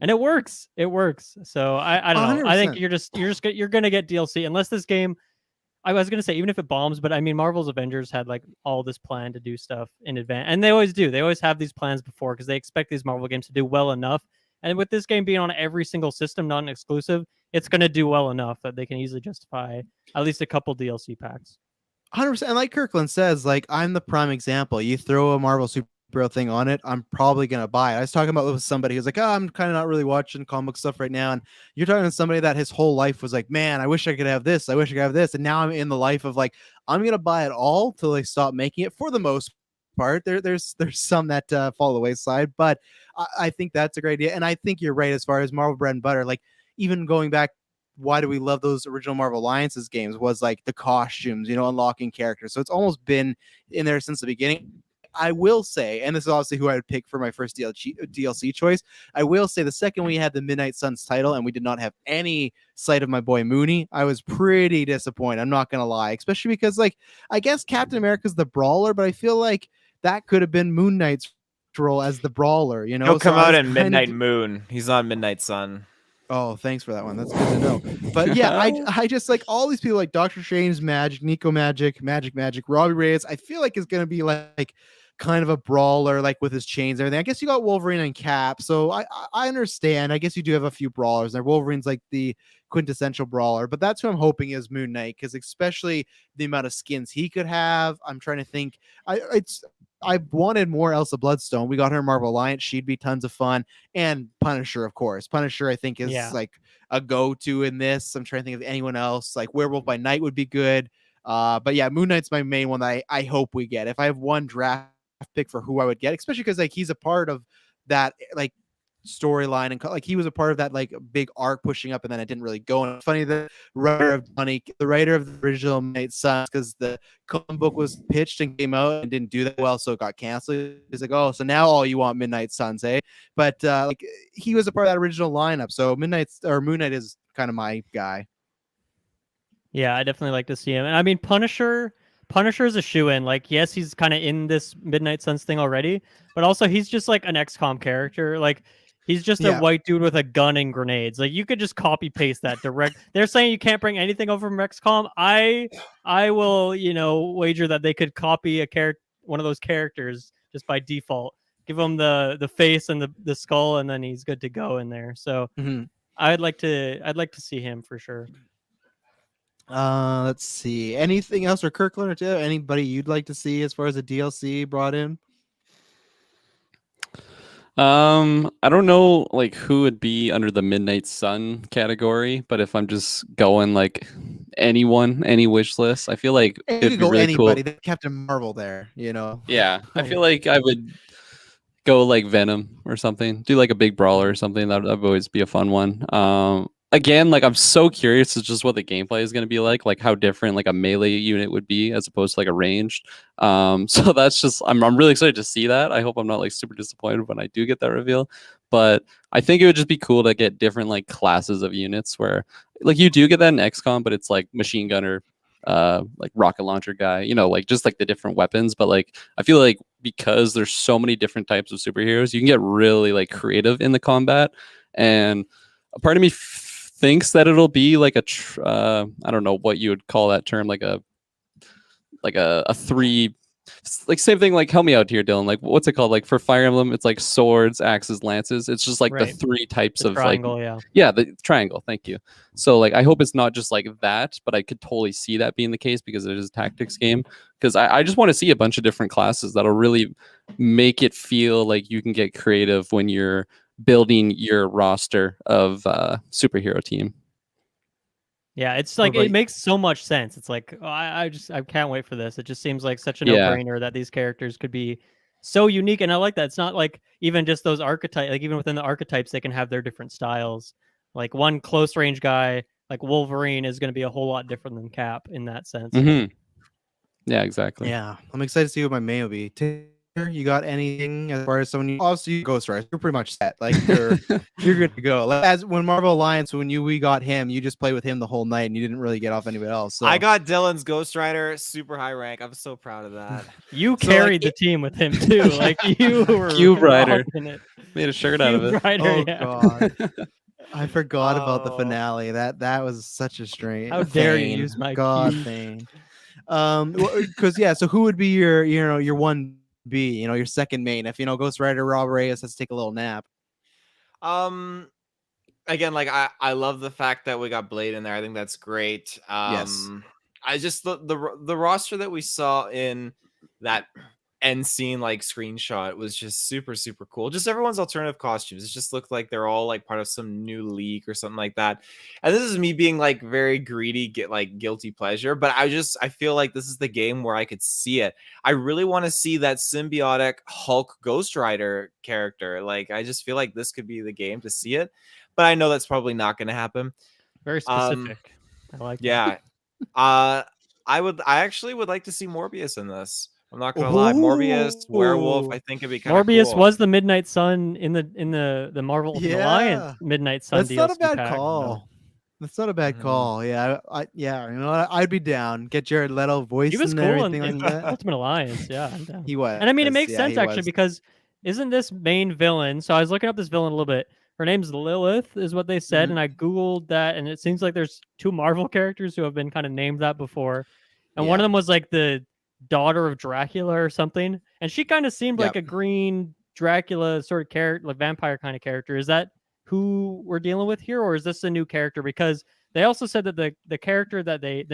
it works. It works. So I don't know. 100%. I think you're gonna get DLC unless this game. I was gonna say even if it bombs, but I mean Marvel's Avengers had like all this plan to do stuff in advance, and they always do. They always have these plans before because they expect these Marvel games to do well enough. And with this game being on every single system, not an exclusive, it's gonna do well enough that they can easily justify at least a couple DLC packs. 100%. And like Kirklin says, like, I'm the prime example. You throw a Marvel superhero thing on it, I'm probably gonna buy it. I was talking about with somebody who's like, oh, I'm kind of not really watching comic stuff right now, and you're talking to somebody that his whole life was like, man, I wish I could have this, I wish I could have this, and now I'm in the life of like, I'm gonna buy it all till they stop making it. For the most part, there's some that fall the wayside, but I think that's a great idea. And I think you're right as far as Marvel bread and butter. Like, even going back, why do we love those original Marvel Alliances games was like the costumes, you know, unlocking characters. So it's almost been in there since the beginning. I will say, and this is obviously who I would pick for my first DLC choice, I will say the second we had the Midnight Suns title and we did not have any sight of my boy Mooney, I was pretty disappointed. I'm not going to lie, especially because, like, I guess Captain America's the brawler, but I feel like that could have been Moon Knight's role as the brawler, you know? He'll come out in Midnight Moon. He's not Midnight Sun. Oh, thanks for that one. That's good to know. But yeah, I just like all these people, like Doctor Strange Magic, Nico Magic, Robbie Reyes, I feel like is going to be like kind of a brawler, like with his chains and everything. I guess you got Wolverine and Cap, so I understand. I guess you do have a few brawlers there. Wolverine's like the quintessential brawler, but that's who I'm hoping is Moon Knight, because especially the amount of skins he could have. I'm trying to think. I wanted more Elsa Bloodstone. We got her Marvel Alliance. She'd be tons of fun. And Punisher, of course. Punisher, I think, is like a go-to in this. I'm trying to think of anyone else. Like Werewolf by Night would be good. But yeah, Moon Knight's my main one that I hope we get. If I have one draft pick for who I would get, especially because like he's a part of that like storyline, and like he was a part of that like big arc pushing up, and then it didn't really go. And it's funny, the writer of the original Midnight Suns, because the comic book was pitched and came out and didn't do that well, so it got canceled. He's like, oh, so now all you want Midnight Suns, eh? But like he was a part of that original lineup, so Moon Knight is kind of my guy. Yeah, I definitely like to see him. And I mean, Punisher Punisher is a shoe-in. Like, yes, he's kind of in this Midnight Suns thing already, but also he's just like an XCOM character. Like, he's just a white dude with a gun and grenades. Like, you could just copy paste that direct. They're saying you can't bring anything over from XCOM. I will, wager that they could copy one of those characters just by default. Give him the face and the skull, and then he's good to go in there. So I'd like to see him for sure. Let's see. Anything else for Kirklin or anybody you'd like to see as far as a DLC brought in? I don't know like who would be under the Midnight Sun category, but if I'm just going like anyone, any wish list, I feel like it'd be go really anybody. cool. Captain Marvel there, Yeah, I feel like I would go like Venom or something. Do like a big brawler or something. That would always be a fun one. Again, like I'm so curious as just what the gameplay is going to be like how different like a melee unit would be as opposed to like a ranged. So that's just I'm really excited to see that. I hope I'm not like super disappointed when I do get that reveal. But I think it would just be cool to get different like classes of units where like you do get that in XCOM, but it's like machine gunner, like rocket launcher guy, like just like the different weapons. But like I feel like because there's so many different types of superheroes, you can get really like creative in the combat. And a part of me thinks that it'll be like I don't know what you would call that term, like a three, like same thing, like help me out here, Dylan, like what's it called, like for Fire Emblem it's like swords, axes, lances. It's just like the three types of triangle, like the triangle. Thank you. So like I hope it's not just like that, but I could totally see that being the case because it is a tactics game. Because I just want to see a bunch of different classes that'll really make it feel like you can get creative when you're building your roster of superhero team. Yeah, it's like it makes so much sense. It's like I can't wait for this. It just seems like such a no-brainer that these characters could be so unique, and I like that. It's not like even just those archetypes. Like even within the archetypes, they can have their different styles. Like one close range guy, like Wolverine, is going to be a whole lot different than Cap in that sense. Yeah, exactly. Yeah, I'm excited to see what my main will be. You got anything as far as someone? Obviously, Ghost Rider. You're pretty much set. Like you're good to go. Like, as when Marvel Alliance, we got him, you just played with him the whole night, and you didn't really get off anybody else. So. I got Dylan's Ghost Rider super high rank. I'm so proud of that. You carried the team with him too. Like you were Cube Rider. Made a shirt out of it. Rider, God. I forgot about the finale. That was such a strange. How dare you use my God thing? Because so who would be your your 1B, your second main if Ghost Rider Rob Reyes has to take a little nap? Again, like I love the fact that we got Blade in there. I think that's great. Yes. I just the roster that we saw in that end scene like screenshot was just super cool. Just everyone's alternative costumes. It just looked like they're all like part of some new league or something like that. And this is me being like very greedy, guilty pleasure, but I feel like this is the game where I could see it. I really want to see that symbiotic Hulk Ghost Rider character. Like I just feel like this could be the game to see it, but I know that's probably not going to happen. Very specific. I like that. Yeah. I actually would like to see Morbius in this. I'm not gonna lie, Morbius, werewolf. I think it'd be kind of Morbius cool. was the Midnight Sun in the Marvel Alliance Midnight Sun. That's DLC not a bad pack, call. That's not a bad call. Yeah, I'd be down. Get Jared Leto voice. He was and cool everything in like that. Ultimate Alliance. Yeah, I'm down. He was, and I mean it makes sense actually because isn't this main villain? So I was looking up this villain a little bit. Her name's Lilith, is what they said, and I googled that, and it seems like there's 2 Marvel characters who have been kind of named that before, and one of them was like the daughter of Dracula or something, and she kind of seemed like a green Dracula sort of character, like vampire kind of character. Is that who we're dealing with here, or is this a new character? Because they also said that the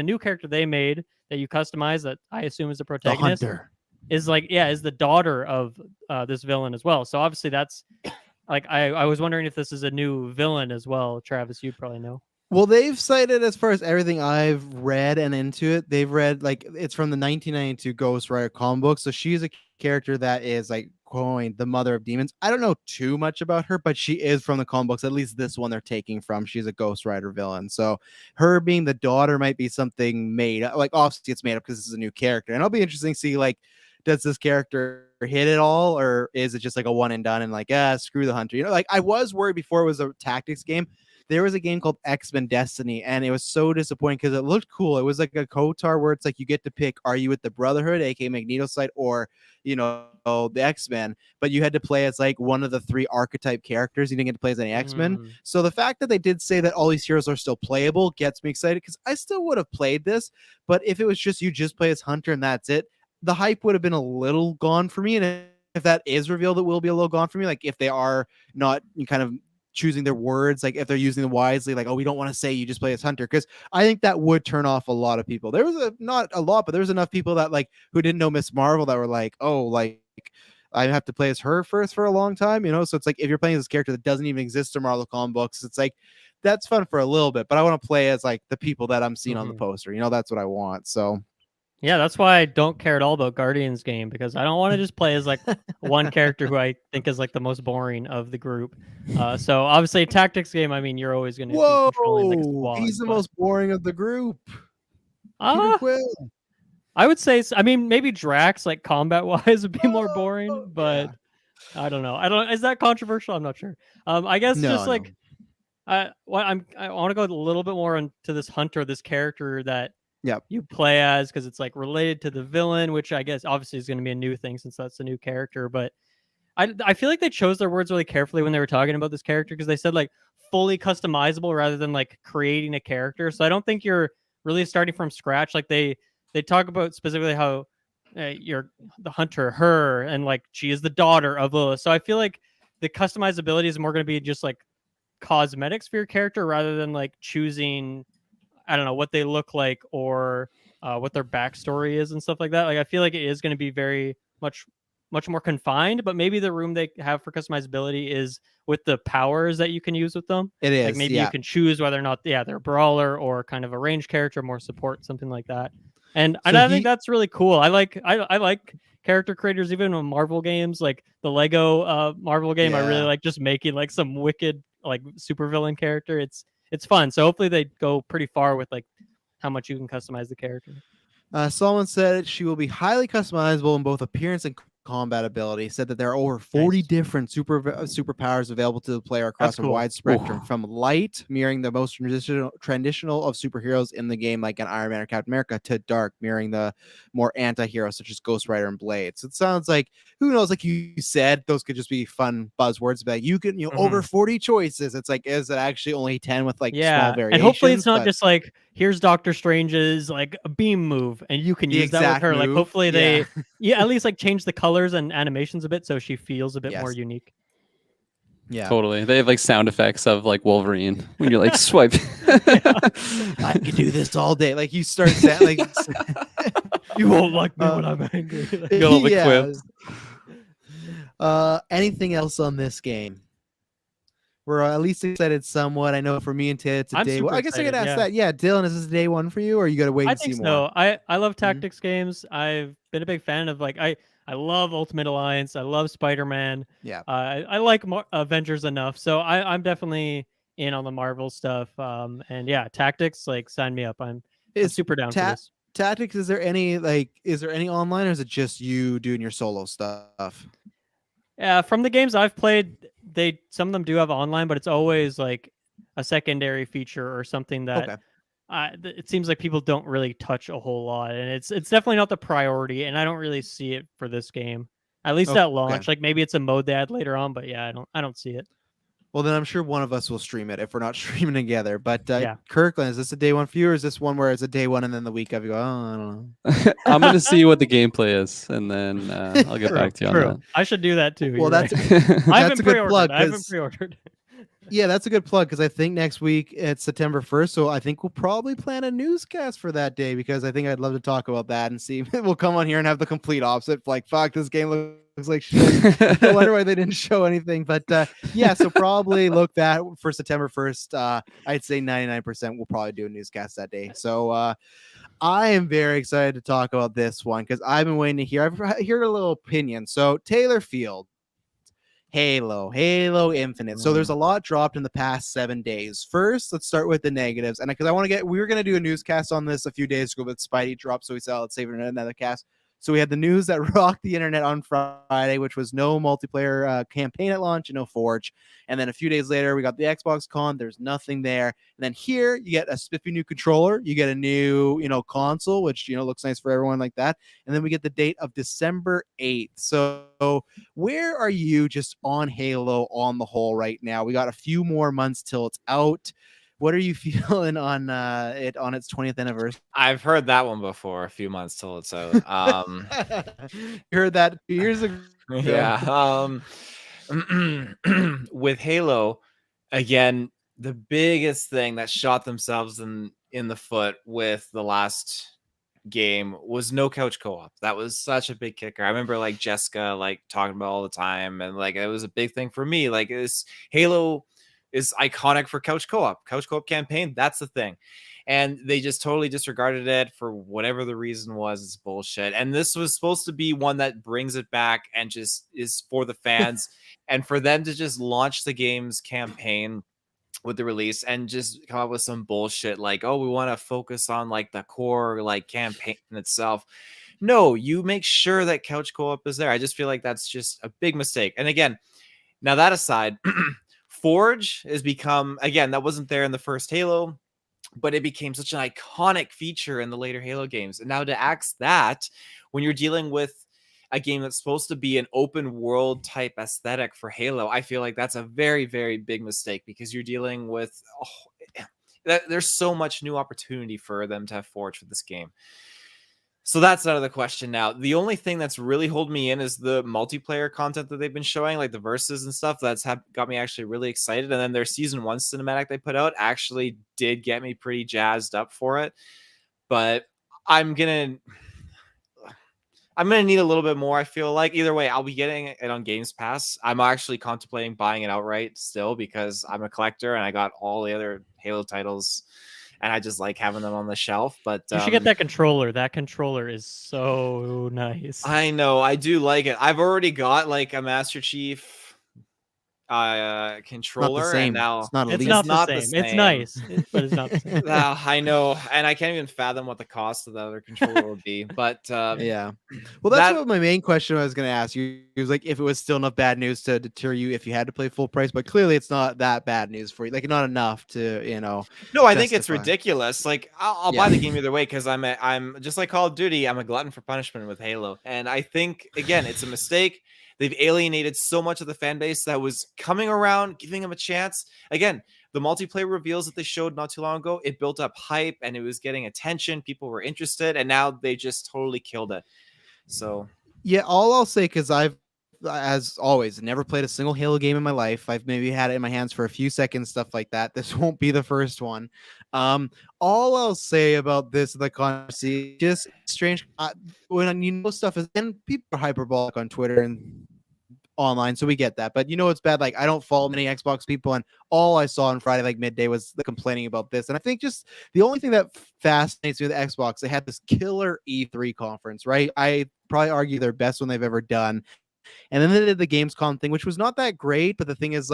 new character they made that you customize, that I assume is the protagonist, is the daughter of this villain as well. So obviously that's like I was wondering if this is a new villain as well. Travis, you'd probably know. Well, they've cited, as far as everything I've read and into it, they've read like it's from the 1992 Ghost Rider comic book. So she's a character that is like coined the mother of demons. I don't know too much about her, but she is from the comic books. At least this one they're taking from. She's a Ghost Rider villain. So her being the daughter might be something made up. Like obviously it's made up because this is a new character, and it'll be interesting to see like does this character hit it all, or is it just like a one and done and like, screw the hunter? You know, like I was worried before it was a tactics game. There was a game called X-Men Destiny, and it was so disappointing because it looked cool. It was like a KOTOR where it's like you get to pick, are you with the Brotherhood, aka Magneto side, or the X-Men, but you had to play as like one of the 3 archetype characters. You didn't get to play as any X-Men. So the fact that they did say that all these heroes are still playable gets me excited, because I still would have played this, but if it was just you just play as Hunter and that's it, the hype would have been a little gone for me. And if that is revealed, it will be a little gone for me. Like if they are not kind of choosing their words, like if they're using them wisely, like, oh, we don't want to say you just play as Hunter, because I think that would turn off a lot of people. There was not a lot, but there was enough people that like who didn't know Miss Marvel that were like, oh, like I have to play as her first for a long time, so it's like if you're playing this character that doesn't even exist in Marvel comic books, it's like that's fun for a little bit, but I want to play as like the people that I'm seeing on the poster. That's what I want. So yeah, that's why I don't care at all about Guardians game, because I don't want to just play as like one character who I think is like the most boring of the group. So obviously tactics game, I mean, you're always going to be controlling like a squad. He's the most boring of the group. I would say, I mean, maybe Drax, like combat wise, would be more boring, but yeah. I don't know. Is that controversial? I'm not sure. I guess I want to go a little bit more into this Hunter, this character that you play as, because it's like related to the villain, which I guess obviously is going to be a new thing since that's a new character. But I feel like they chose their words really carefully when they were talking about this character, because they said like fully customizable rather than like creating a character. So I don't think you're really starting from scratch. Like they talk about specifically how you're the Hunter, her, and like she is the daughter of Lilith. So I feel like the customizability is more going to be just like cosmetics for your character rather than like choosing, I don't know, what they look like or what their backstory is and stuff like that. Like I feel like it is going to be very much more confined, but maybe the room they have for customizability is with the powers that you can use with them. It is like maybe you can choose whether or not they're a brawler or kind of a ranged character, more support, something like that. And I think that's really cool. I like character creators even in Marvel games, like the Lego Marvel game. I really like just making like some wicked like supervillain character. It's fun. So hopefully they go pretty far with like how much you can customize the character. Solomon said she will be highly customizable in both appearance and combat ability. Said that there are over 40 different superpowers available to the player across a wide spectrum, from light, mirroring the most traditional of superheroes in the game, like an Iron Man or Captain America, to dark, mirroring the more anti-heroes such as Ghost Rider and Blade. So it sounds like, who knows, like you said, those could just be fun buzzwords, but you can, over 40 choices. It's like, is it actually only 10 with like small variations? And hopefully it's not just like, here's Doctor Strange's like a beam move and you can use that with her. Like hopefully they at least like change the colors and animations a bit so she feels a bit more unique. Yeah, totally. They have like sound effects of like Wolverine when you're like swipe. I can do this all day. Like you start saying like you won't like me when I'm angry. Anything else on this game? We're at least excited somewhat. I know for me and Ted, it's a day one. I guess I could ask that. Yeah, Dylan, is this day one for you, or you got to wait and see more? I love tactics games. I've been a big fan of like I love Ultimate Alliance. I love Spider-Man. Yeah. I like Avengers enough, so I'm definitely in on the Marvel stuff. And yeah, tactics, like sign me up. I'm super down for this. Tactics, is there any online, or is it just you doing your solo stuff? Yeah, from the games I've played, some of them do have online, but it's always like a secondary feature or something that it seems like people don't really touch a whole lot, and it's definitely not the priority. And I don't really see it for this game, at least at launch. Like maybe it's a mode they add later on, but yeah, I don't see it. Well, then I'm sure one of us will stream it if we're not streaming together. But Kirklin, is this a day one for you, or is this one where it's a day one and then the week of you go, I don't know? I'm going to see what the gameplay is, and then I'll get back to you on that. I should do that too. Well, that's a good plug. I haven't pre-ordered. Yeah, that's a good plug, because I think next week it's September 1st, so I think we'll probably plan a newscast for that day, because I think I'd love to talk about that and see. We'll come on here and have the complete opposite. Like, fuck, this game looks like shit. I wonder why they didn't show anything. But yeah, so probably look that for September 1st. I'd say 99% we'll probably do a newscast that day. So I am very excited to talk about this one, because I've been waiting to hear. I've heard a little opinion. So Taylor Field, Halo Infinite. So there's a lot dropped in the past 7 days. First, let's start with the negatives. And because we were going to do a newscast on this a few days ago, but Spidey dropped, so we said, let's save it in another cast. So we had the news that rocked the internet on Friday, which was no multiplayer campaign at launch and no Forge. And then a few days later, we got the Xbox Con. There's nothing there. And then here you get a spiffy new controller. You get a new, console, which, looks nice for everyone like that. And then we get the date of December 8th. So where are you just on Halo on the whole right now? We got a few more months till it's out. What are you feeling on it on its 20th anniversary? I've heard that one before. A few months till it's out. You heard that 2 years ago. Yeah. With Halo, again, the biggest thing that shot themselves in the foot with the last game was no couch co-op. That was such a big kicker. I remember like Jessica talking about all the time, and it was a big thing for me. Halo is iconic for couch co-op campaign. That's the thing. And they just totally disregarded it for whatever the reason was. It's bullshit. And this was supposed to be one that brings it back and just is for the fans. And for them to just launch the game's campaign with the release and just come up with some bullshit we want to focus on the core campaign itself. No, you make sure that couch co-op is there. I just feel like that's just a big mistake. And again, now that aside, Forge has become, again, that wasn't there in the first Halo, but it became such an iconic feature in the later Halo games. And now to axe that, when you're dealing with a game that's supposed to be an open world type aesthetic for Halo, I feel like that's a very, very big mistake, because you're dealing with, there's so much new opportunity for them to have Forge for this game. So that's out of the question now. The only thing that's really holding me in is the multiplayer content that they've been showing, the verses and stuff. That's got me actually really excited. And then their season 1 cinematic they put out actually did get me pretty jazzed up for it. But I'm gonna need a little bit more. I feel like either way, I'll be getting it on Games Pass. I'm actually contemplating buying it outright still, because I'm a collector and I got all the other Halo titles. And I just like having them on the shelf. But you should get that controller. That controller is so nice. I know. I do like it. I've already got a Master Chief controller, and now it's not the same. It's nice, but it's not the same. I know, and I can't even fathom what the cost of the other controller would be. But yeah, well, that's what my main question I was going to ask you. It was if it was still enough bad news to deter you if you had to play full price, but clearly it's not that bad news for you. Not enough to No, I think it's ridiculous. I'll buy the game either way, because I'm just like Call of Duty. I'm a glutton for punishment with Halo, and I think again it's a mistake. They've alienated so much of the fan base that was coming around, giving them a chance. Again, the multiplayer reveals that they showed not too long ago, it built up hype and it was getting attention. People were interested, and now they just totally killed it. So, yeah, all I'll say, because I've, as always, never played a single Halo game in my life. I've maybe had it in my hands for a few seconds, stuff like that. This won't be the first one. All I'll say about this, the controversy, just strange when stuff is, and people are hyperbolic on Twitter and online, so we get that. But it's bad. I don't follow many Xbox people, and all I saw on Friday midday was the complaining about this. And I think just the only thing that fascinates me with Xbox, they had this killer E3 conference, right? I probably argue their best one they've ever done. And then they did the Gamescom thing, which was not that great. But the thing is,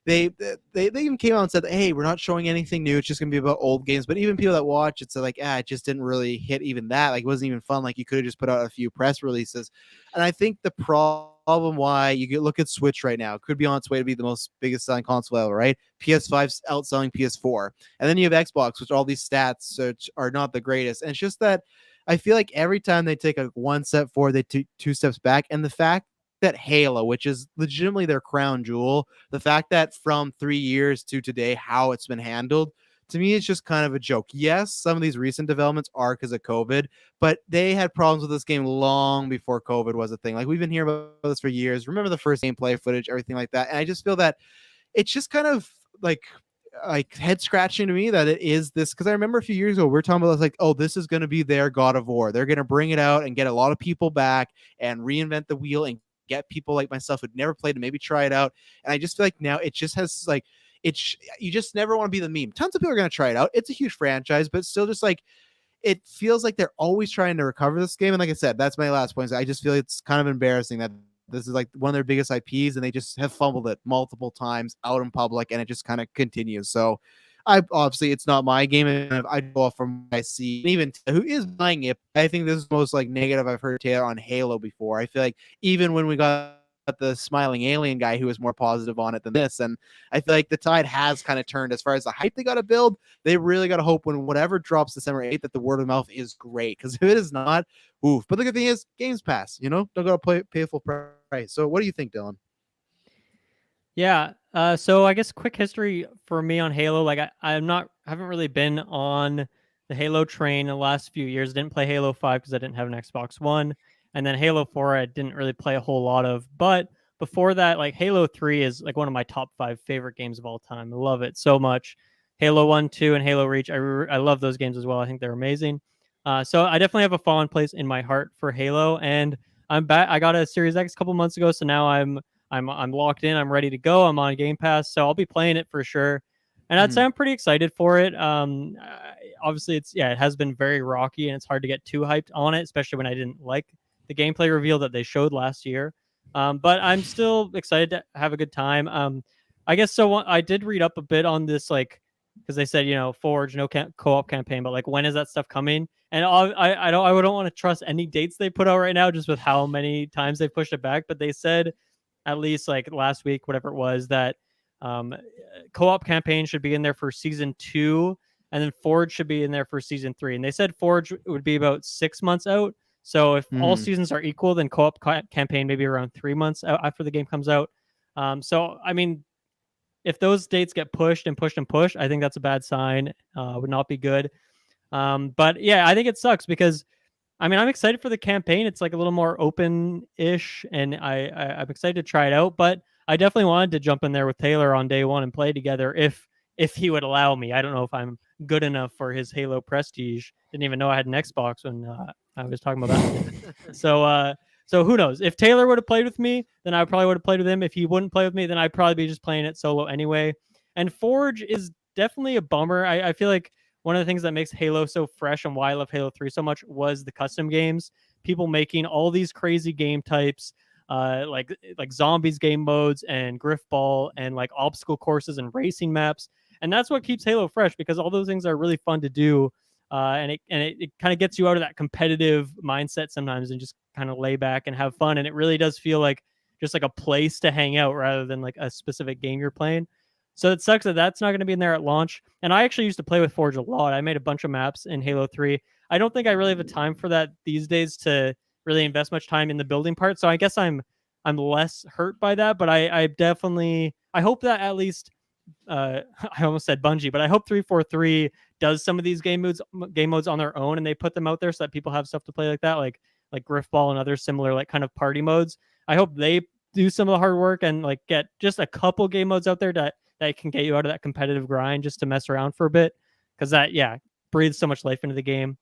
they even came out and said, hey, we're not showing anything new. It's just going to be about old games. But even people that watch it said, it just didn't really hit even that. It wasn't even fun. You could have just put out a few press releases. And I think the problem why you look at Switch right now, it could be on its way to be the biggest selling console ever, right? PS5's outselling PS4. And then you have Xbox, which all these stats are not the greatest. And it's just that I feel like every time they take one step forward, they take 2 steps back. And the fact that Halo, which is legitimately their crown jewel, the fact that from 3 years to today, how it's been handled, to me, it's just kind of a joke. Yes, some of these recent developments are because of COVID, but they had problems with this game long before COVID was a thing. We've been hearing about this for years. Remember the first gameplay footage, everything like that. And I just feel that it's just kind of head scratching to me that it is this, because I remember a few years ago we were talking about this, oh, this is going to be their God of War. They're going to bring it out and get a lot of people back and reinvent the wheel and get people like myself who'd never played to maybe try it out. And I just feel like now it just has you just never want to be the meme. Tons of people are going to try it out. It's a huge franchise, but still just it feels like they're always trying to recover this game. And like I said, that's my last point. I just feel it's kind of embarrassing that this is one of their biggest IPs and they just have fumbled it multiple times out in public, and it just kind of continues. So obviously it's not my game, and I go off from what I see. And even who is buying it, I think this is the most like negative I've heard Taylor on Halo before. I feel like even when we got the smiling alien guy who was more positive on it than this, and I feel like the tide has kind of turned as far as the hype they got to build. They really got to hope when whatever drops December 8th that the word of mouth is great, because if it is not, oof. But the good thing is Games Pass, don't gotta pay a full price. So what do you think, Dylan? Yeah. So I guess quick history for me on Halo. Like I haven't really been on the Halo train in the last few years. Didn't play Halo 5 because I didn't have an Xbox One. And then Halo 4 I didn't really play a whole lot of. But before that, like Halo 3 is like one of my top 5 favorite games of all time. I love it so much. Halo 1, 2, and Halo Reach. I love those games as well. I think they're amazing. So I definitely have a fallen place in my heart for Halo. And I'm back. I got a Series X a couple months ago, so now I'm locked in. I'm ready to go. I'm on Game Pass, so I'll be playing it for sure. And I'd say I'm pretty excited for it. Obviously, it has been very rocky, and it's hard to get too hyped on it, especially when I didn't like the gameplay reveal that they showed last year. But I'm still excited to have a good time. I guess so. I did read up a bit on this, like, because they said, Forge, no co-op campaign, but like, when is that stuff coming? And I don't want to trust any dates they put out right now, just with how many times they pushed it back. But they said, at least like last week, whatever it was, that co-op campaign should be in there for season 2, and then Forge should be in there for season 3. And they said Forge would be about 6 months out. So if all seasons are equal, then co-op campaign maybe around 3 months out after the game comes out. So I mean, if those dates get pushed and pushed and pushed, I think that's a bad sign. Would not be good. But yeah, I think it sucks because, I mean, I'm excited for the campaign. It's like a little more open-ish, and I'm excited to try it out. But I definitely wanted to jump in there with Taylor on day one and play together if he would allow me. I don't know if I'm good enough for his Halo prestige. Didn't even know I had an Xbox when I was talking about that. So who knows? If Taylor would have played with me, then I probably would have played with him. If he wouldn't play with me, then I'd probably be just playing it solo anyway. And Forge is definitely a bummer. I feel like one of the things that makes Halo so fresh and why I love Halo 3 so much was the custom games. People making all these crazy game types, like zombies game modes and Griffball and like obstacle courses and racing maps. And that's what keeps Halo fresh, because all those things are really fun to do. And it kind of gets you out of that competitive mindset sometimes and just kind of lay back and have fun. And it really does feel like just like a place to hang out rather than like a specific game you're playing. So it sucks that that's not going to be in there at launch. And I actually used to play with Forge a lot. I made a bunch of maps in Halo 3. I don't think I really have a time for that these days to really invest much time in the building part. So I guess I'm less hurt by that. But I definitely, I hope that at least, I almost said Bungie, but I hope 343 does some of these game modes on their own, and they put them out there so that people have stuff to play like that, like Griffball and other similar like kind of party modes. I hope they do some of the hard work and like get just a couple game modes out there that can get you out of that competitive grind just to mess around for a bit, because that breathes so much life into the game.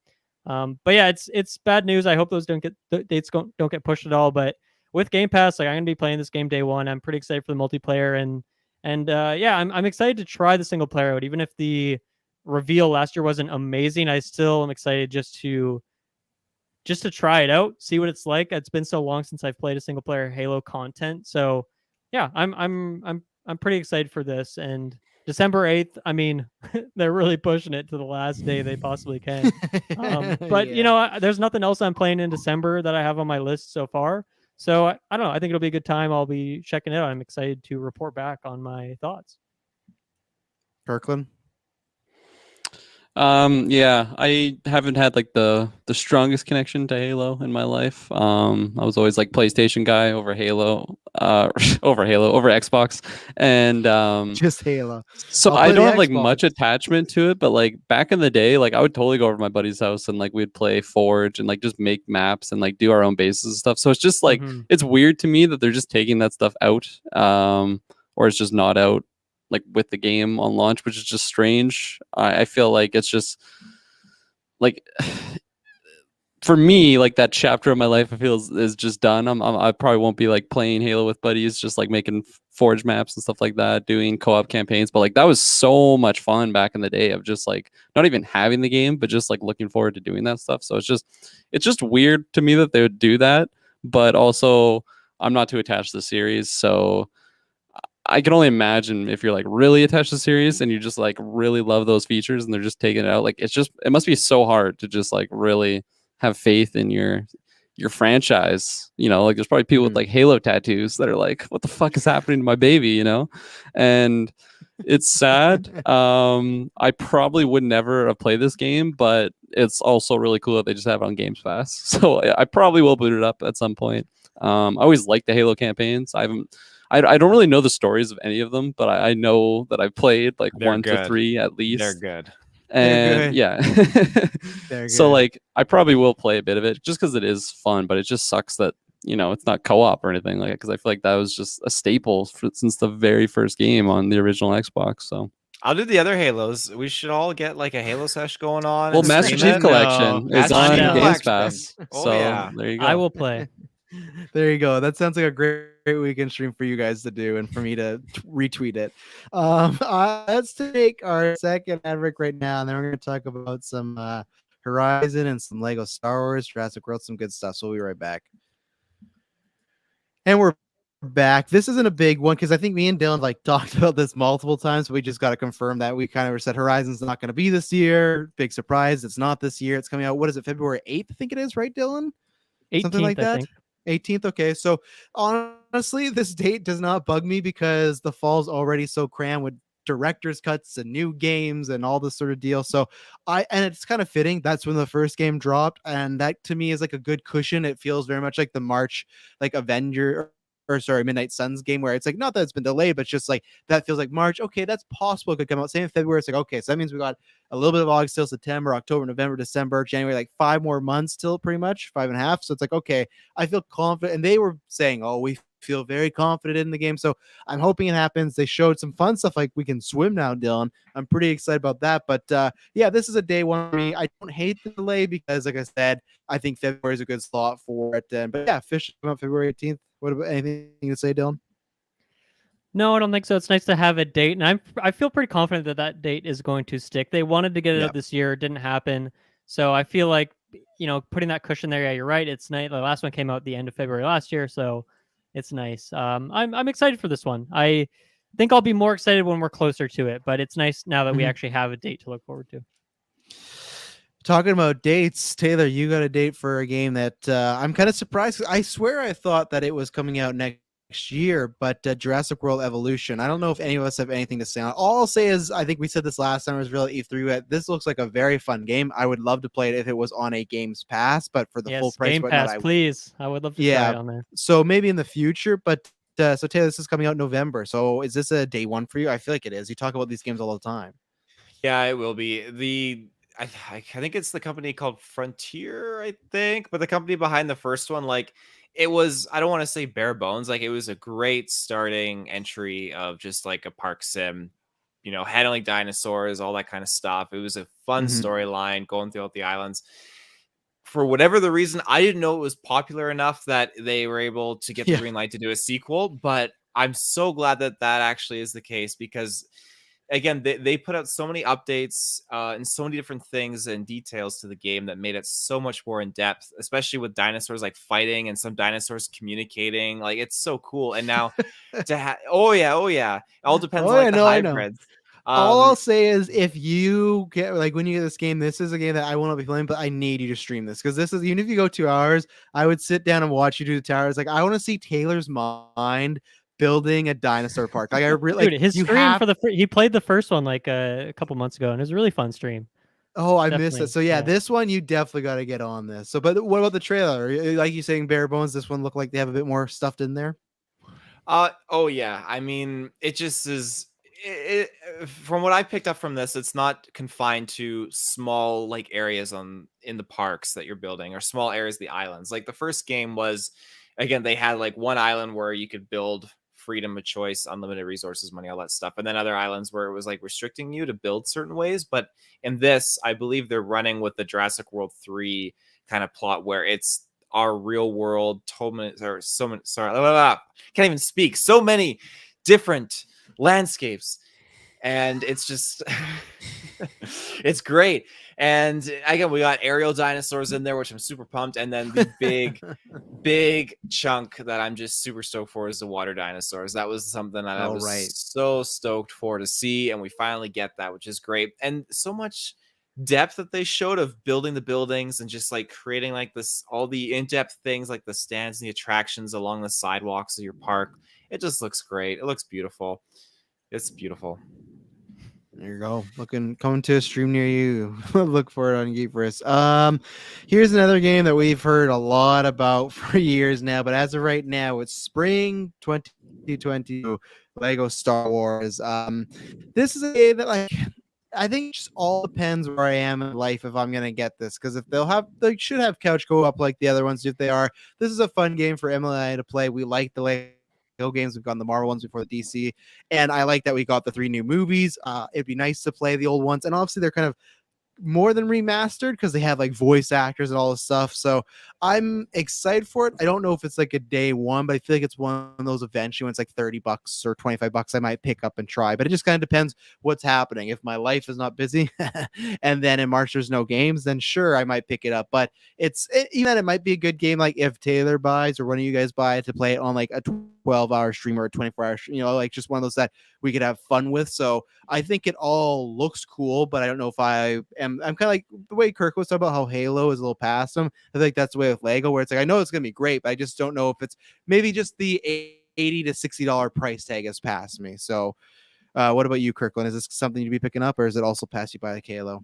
But yeah, it's bad news. I hope those dates don't get pushed at all. But with Game Pass, like, I'm gonna be playing this game day one. I'm pretty excited for the multiplayer, and I'm excited to try the single player out. Even if the reveal last year wasn't amazing, I still am excited just to try it out, see what it's like. It's been so long since I've played a single player Halo content, so yeah, I'm pretty excited for this. And December 8th, I mean, they're really pushing it to the last day they possibly can. But there's nothing else I'm playing in December that I have on my list so far. So I don't know. I think it'll be a good time. I'll be checking it out. I'm excited to report back on my thoughts. Kirklin? I haven't had like the strongest connection to Halo in my life. I was always like PlayStation guy over Halo, over Xbox, and just Halo. So I don't have like much attachment to it, but like back in the day, like I would totally go over to my buddy's house and like we'd play Forge and like just make maps and like do our own bases and stuff. So it's just like it's weird to me that they're just taking that stuff out, or it's just not out like with the game on launch, which is just strange. I feel like it's just like, for me, like that chapter of my life, I feel is just done. I probably won't be like playing Halo with buddies, just like making Forge maps and stuff like that, doing co-op campaigns. But like that was so much fun back in the day of just like not even having the game, but just like looking forward to doing that stuff. So it's just weird to me that they would do that, but also I'm not too attached to the series, so I can only imagine if you're like really attached to the series and you just like really love those features and they're just taking it out. Like it must be so hard to just like really have faith in your franchise. You know, like there's probably people with like Halo tattoos that are like, what the fuck is happening to my baby, you know? And it's sad. I probably would never have played this game, but it's also really cool that they just have it on Games Pass. So I probably will boot it up at some point. I always liked the Halo campaigns. I don't really know the stories of any of them, but I know that I've played like They're 1 good. to 3 at least. They're good. And yeah. They're So good. like I probably will play a bit of it just because it is fun, but it just sucks that, you know, it's not co-op or anything like it, because I feel like that was just a staple since the very first game on the original Xbox. So I'll do the other Halos. We should all get like a Halo sesh going on. well, and Master stream Chief it. Collection is Master on Chief Games Collection. Pass. Oh, So yeah. there you go. I will play. There you go. That sounds like a great weekend stream for you guys to do and for me to retweet it. Let's take our second ad break right now, and then we're going to talk about some Horizon and some Lego Star Wars, Jurassic World, some good stuff. So we'll be right back. And we're back. This isn't a big one because I think me and Dylan like talked about this multiple times. But we just got to confirm that we kind of said Horizon's not going to be this year. Big surprise. It's not this year. It's coming out. What is it? February 8th, I think it is, right, Dylan? 18th, Something like that. I think. 18th. Okay. So honestly, this date does not bug me because the fall's already so crammed with director's cuts and new games and all this sort of deal. So and it's kind of fitting. That's when the first game dropped. And that to me is like a good cushion. It feels very much like the March, like Midnight Suns game, where it's like, not that it's been delayed, but just like that feels like March. Okay, that's possible. It could come out. Same in February. It's like, okay, so that means we got a little bit of August till September, October, November, December, January, like 5 more months till pretty much 5.5. So it's like, okay, I feel confident. And they were saying, oh, we feel very confident in the game. So I'm hoping it happens. They showed some fun stuff like we can swim now, Dylan. I'm pretty excited about that. But yeah, this is a day one for me. I don't hate the delay because, like I said, I think February is a good slot for it. But yeah, officially come out February 18th. What about anything to say, Dylan? No, I don't think so. It's nice to have a date, and I feel pretty confident that that date is going to stick. They wanted to get it out this year, it didn't happen. So I feel like, you know, putting that cushion there. Yeah, you're right. It's nice. The last one came out at the end of February last year, so it's nice. I'm excited for this one. I think I'll be more excited when we're closer to it, but it's nice now that we actually have a date to look forward to. Talking about dates, Taylor, you got a date for a game that I'm kind of surprised. I swear I thought that it was coming out next year, but Jurassic World Evolution. I don't know if any of us have anything to say on it. All I'll say is, I think we said this last time, it was really E3. This looks like a very fun game. I would love to play it if it was on a Games Pass, but for the full price. Game Pass, please. I would love to try it on there. So maybe in the future, but so Taylor, this is coming out in November. So is this a day one for you? I feel like it is. You talk about these games all the time. Yeah, it will be. I think it's the company called Frontier, I think, but the company behind the first one, like, it was, I don't want to say bare bones, like it was a great starting entry of just like a park sim, you know, handling dinosaurs, all that kind of stuff. It was a fun storyline going throughout the islands. For whatever the reason, I didn't know it was popular enough that they were able to get the green light to do a sequel, but I'm so glad that that actually is the case, because again, they put out so many updates and so many different things and details to the game that made it so much more in depth, especially with dinosaurs like fighting and some dinosaurs communicating. Like, it's so cool. And now to have, oh yeah, it all depends on the hybrids. All I'll say is, if you get, like, when you get this game, this is a game that I will not be playing, but I need you to stream this, because this is, even if you go 2 hours, I would sit down and watch you do the towers. Like, I want to see Taylor's mind building a dinosaur park. Like, I really, dude, his stream for he played the first one like a couple months ago, and it was a really fun stream. Oh, I missed it. So yeah, this one you definitely got to get on this. So, but what about the trailer? Like you saying, bare bones. This one looked like they have a bit more stuffed in there. Oh yeah. I mean, it just is. From what I picked up from this, it's not confined to small like areas in the parks that you're building, or small areas of the islands. Like the first game was, again, they had like one island where you could build freedom of choice, unlimited resources, money, all that stuff, and then other islands where it was like restricting you to build certain ways. But in this, I believe they're running with the Jurassic World 3 kind of plot, where it's our real world can't even speak, so many different landscapes, and it's just It's great. And again, we got aerial dinosaurs in there, which I'm super pumped. And then the big chunk that I'm just super stoked for is the water dinosaurs. That was something that I was so stoked for to see. And we finally get that, which is great. And so much depth that they showed of building the buildings and just like creating like this, all the in-depth things like the stands and the attractions along the sidewalks of your park. It just looks great. It looks beautiful. It's beautiful. There you go. Coming to a stream near you. Look for it on GeekVerse. Here's another game that we've heard a lot about for years now, but as of right now, it's spring 2022 Lego Star Wars. This is a game that I think it just all depends where I am in life if I'm gonna get this, because if they should have couch co-op like the other ones. If they are, this is a fun game for Emily and I to play. We like the Lego games. We've gotten the Marvel ones before the DC, and I like that we got the 3 new movies. It'd be nice to play the old ones, and obviously they're kind of more than remastered because they have like voice actors and all this stuff. So I'm excited for it. I don't know if it's like a day one, but I feel like it's one of those eventually when it's like $30 or $25 I might pick up and try. But it just kind of depends what's happening. If my life is not busy and then in March there's no games, then sure I might pick it up. But even it might be a good game, like if Taylor buys or one of you guys buy it, to play it on like a 12-hour stream or a 24-hour, like just one of those that we could have fun with. So I think it all looks cool, but I don't know if I'm kind of like the way Kirk was talking about how Halo is a little past him. I think that's the way with Lego, where it's like, I know it's going to be great, but I just don't know if it's maybe just the $80 to $60 price tag has passed me. So what about you, Kirklin? Is this something you'd be picking up, or is it also pass you by like Halo?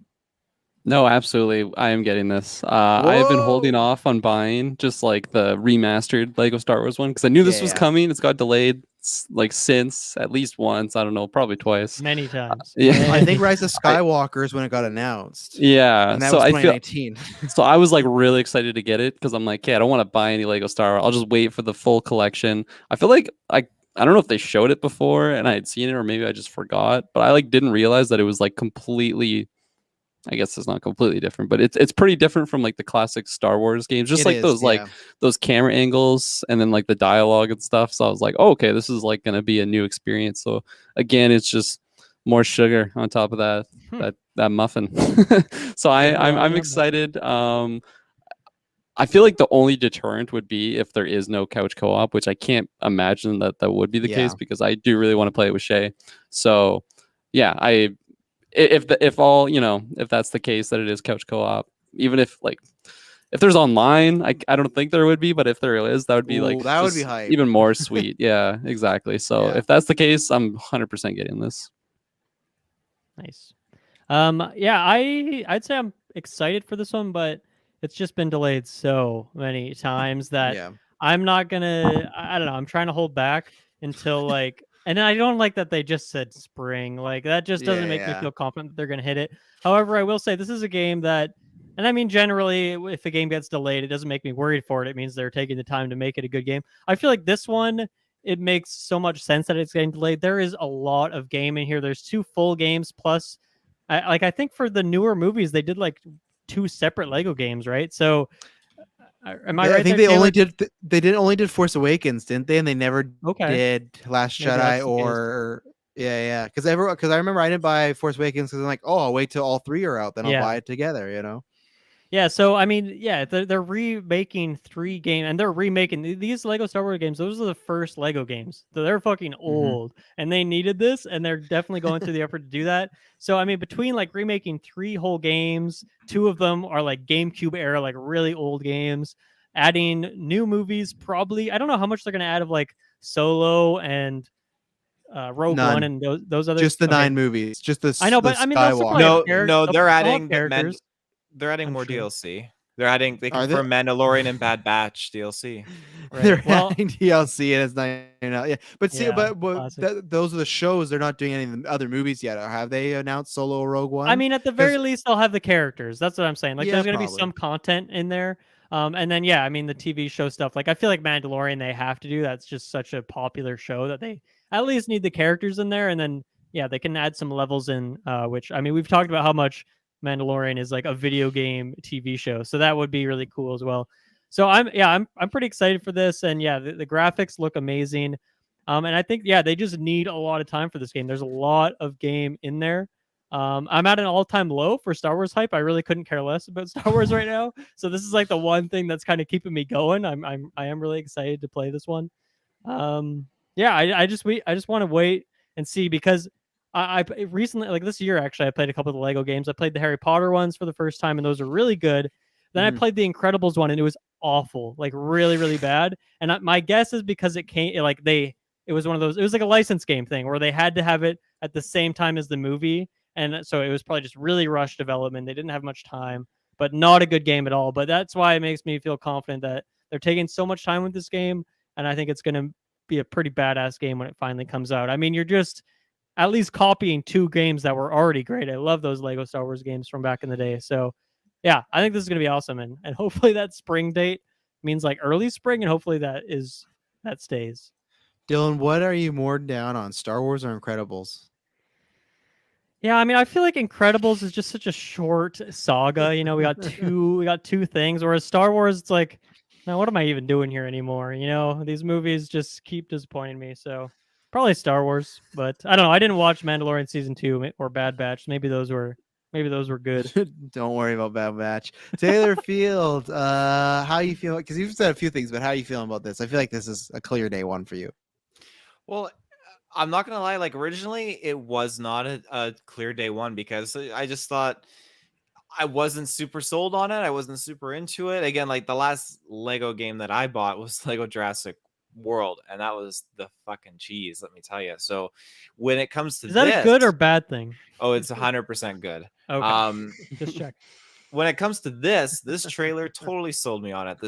No, absolutely. I am getting this. I've been holding off on buying just like the remastered Lego Star Wars one because I knew this was coming. It's got delayed like since at least once. I don't know, probably twice. Many times. Yeah. I think Rise of Skywalker is when it got announced. Yeah. And that was 2019. So I was like really excited to get it because I'm like, I don't want to buy any Lego Star Wars. I'll just wait for the full collection. I feel like I don't know if they showed it before and I had seen it, or maybe I just forgot, but I like didn't realize that it was like completely, I guess it's not completely different, but it's pretty different from like the classic Star Wars games. Just those camera angles and then like the dialogue and stuff. So I was like, oh, okay, this is like gonna be a new experience. So again, it's just more sugar on top of that muffin. So I'm excited. I feel like the only deterrent would be if there is no couch co-op, which I can't imagine that would be the case, because I do really want to play it with Shay. So yeah, if that's the case, that it is couch co-op, even if there's online, I don't think there would be, but if there is, that would be would be hype. Even more sweet. Yeah, exactly. So if that's the case, I'm 100% getting this. Nice. I'd say I'm excited for this one, but it's just been delayed so many times that I'm not gonna. I don't know. I'm trying to hold back until like. And I don't like that they just said spring. Like, that just doesn't make me feel confident that they're going to hit it. However, I will say this is a game that, and I mean, generally, if a game gets delayed, it doesn't make me worried for it. It means they're taking the time to make it a good game. I feel like this one, it makes so much sense that it's getting delayed. There is a lot of game in here. There's 2 full games plus, I think for the newer movies, they did like 2 separate Lego games, right? So... Am I right? I think they only did Force Awakens, didn't they? And they never did Last Jedi or because I remember I didn't buy Force Awakens because I'm like, oh, I'll wait till all 3 are out, then I'll buy it together, Yeah, so I mean, they're remaking 3 games, and they're remaking these Lego Star Wars games. Those are the first Lego games. So they're fucking old, and they needed this, and they're definitely going through the effort to do that. So I mean, between like remaking 3 whole games, 2 of them are like GameCube era, like really old games. Adding new movies, probably. I don't know how much they're gonna add of like Solo and Rogue One and those other. Just the 9 movies. Just the. I know, but I mean, no, they're adding characters. They're adding more DLC. They're adding for Mandalorian and Bad Batch DLC. Right. They're adding DLC and it's not, But see, those are the shows. They're not doing any of the other movies yet. Or have they announced Solo or Rogue One? I mean, at the very least, they'll have the characters. That's what I'm saying. Like, there's going to be some content in there. And then, I mean, the TV show stuff. Like, I feel like Mandalorian, they have to do. That's just such a popular show that they at least need the characters in there. And then, they can add some levels in, which, I mean, we've talked about how much Mandalorian is like a video game TV show, so that would be really cool as well. So I'm pretty excited for this, and the graphics look amazing, and I think they just need a lot of time for this game. There's a lot of game in there, I'm at an all-time low for Star Wars hype. I really couldn't care less about Star Wars right now. So this is like the one thing that's kind of keeping me going. I am really excited to play this one. Yeah, I just want to wait and see, because I recently, like this year actually, I played a couple of the Lego games. I played the Harry Potter ones for the first time, and those are really good. Then I played the Incredibles one, and it was awful, like really, really bad. And my guess is because it was one of those, it was like a license game thing where they had to have it at the same time as the movie. And so it was probably just really rushed development. They didn't have much time, but not a good game at all. But that's why it makes me feel confident that they're taking so much time with this game. And I think it's going to be a pretty badass game when it finally comes out. I mean, you're just at least copying 2 games that were already great. I love those Lego Star Wars games from back in the day. So yeah, I think this is going to be awesome. And hopefully that spring date means like early spring, and hopefully that stays. Dylan, what are you more down on, Star Wars or Incredibles? Yeah, I mean, I feel like Incredibles is just such a short saga. You know, we got two things. Whereas Star Wars, it's like, now what am I even doing here anymore? You know, these movies just keep disappointing me. So probably Star Wars, but I don't know. I didn't watch Mandalorian season 2 or Bad Batch. Maybe those were good. Don't worry about Bad Batch. Taylor Field, how you feeling? Because you've said a few things, but how are you feeling about this? I feel like this is a clear day one for you. Well, I'm not gonna lie. Like originally, it was not a clear day one because I just thought I wasn't super sold on it. I wasn't super into it. Again, like the last Lego game that I bought was Lego Jurassic World, and that was the fucking cheese. Let me tell you. So when it comes to is that a good or bad thing? Oh, it's 100% good. Okay, just check. When it comes to this trailer totally sold me on it.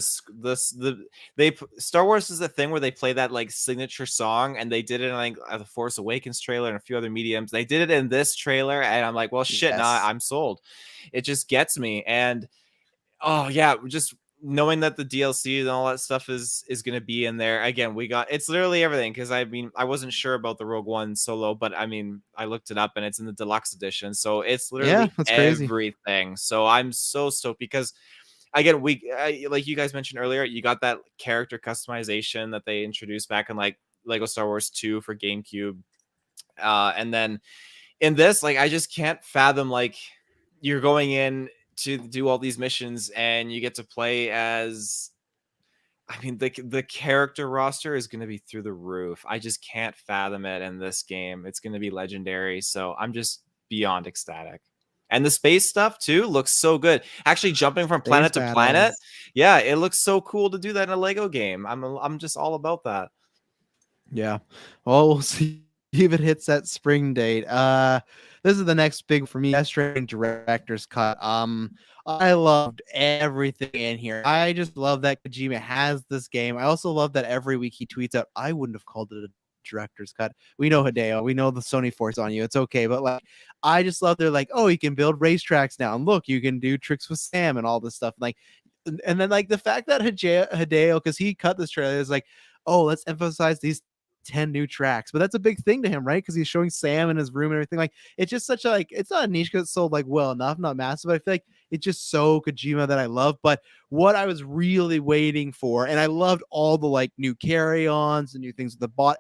Star Wars is a thing where they play that like signature song, and they did it in like the Force Awakens trailer and a few other mediums. They did it in this trailer, and I'm like, well, shit, Yes. nah, I'm sold. It just gets me, and oh yeah, just knowing that the DLC and all that stuff is going to be in there. Again, it's literally everything, because I mean, I wasn't sure about the Rogue One solo, but I mean, I looked it up and it's in the deluxe edition, so it's literally everything. So I'm so stoked, because again, like you guys mentioned earlier, you got that character customization that they introduced back in like Lego Star Wars 2 for GameCube, and then in this, like I just can't fathom like you're going in to do all these missions and you get to play as, I mean, the character roster is going to be through the roof. I just can't fathom it in this game. It's going to be legendary. So I'm just beyond ecstatic. And the space stuff too looks so good. Actually jumping from planet to planet. Yeah, it looks so cool to do that in a Lego game. I'm just all about that. Yeah. Well, we'll see if it hits that spring date. This is the next big for me. Stranding director's cut. I loved everything in here. I just love that Kojima has this game. I also love that every week he tweets out, I wouldn't have called it a director's cut. We know Hideo. We know the Sony force on you. It's okay. But like, I just love they're like, oh, you can build racetracks now. And look, you can do tricks with Sam and all this stuff. Like, and then like the fact that Hideo, because he cut this trailer, is like, oh, let's emphasize these 10 new tracks. But that's a big thing to him, right? Because he's showing Sam in his room and everything. Like, it's just such a, like, it's not a niche because it's sold like well enough, not massive, but I feel like it's just so Kojima that I love. But what I was really waiting for, and I loved all the like new carry-ons and new things with the bot,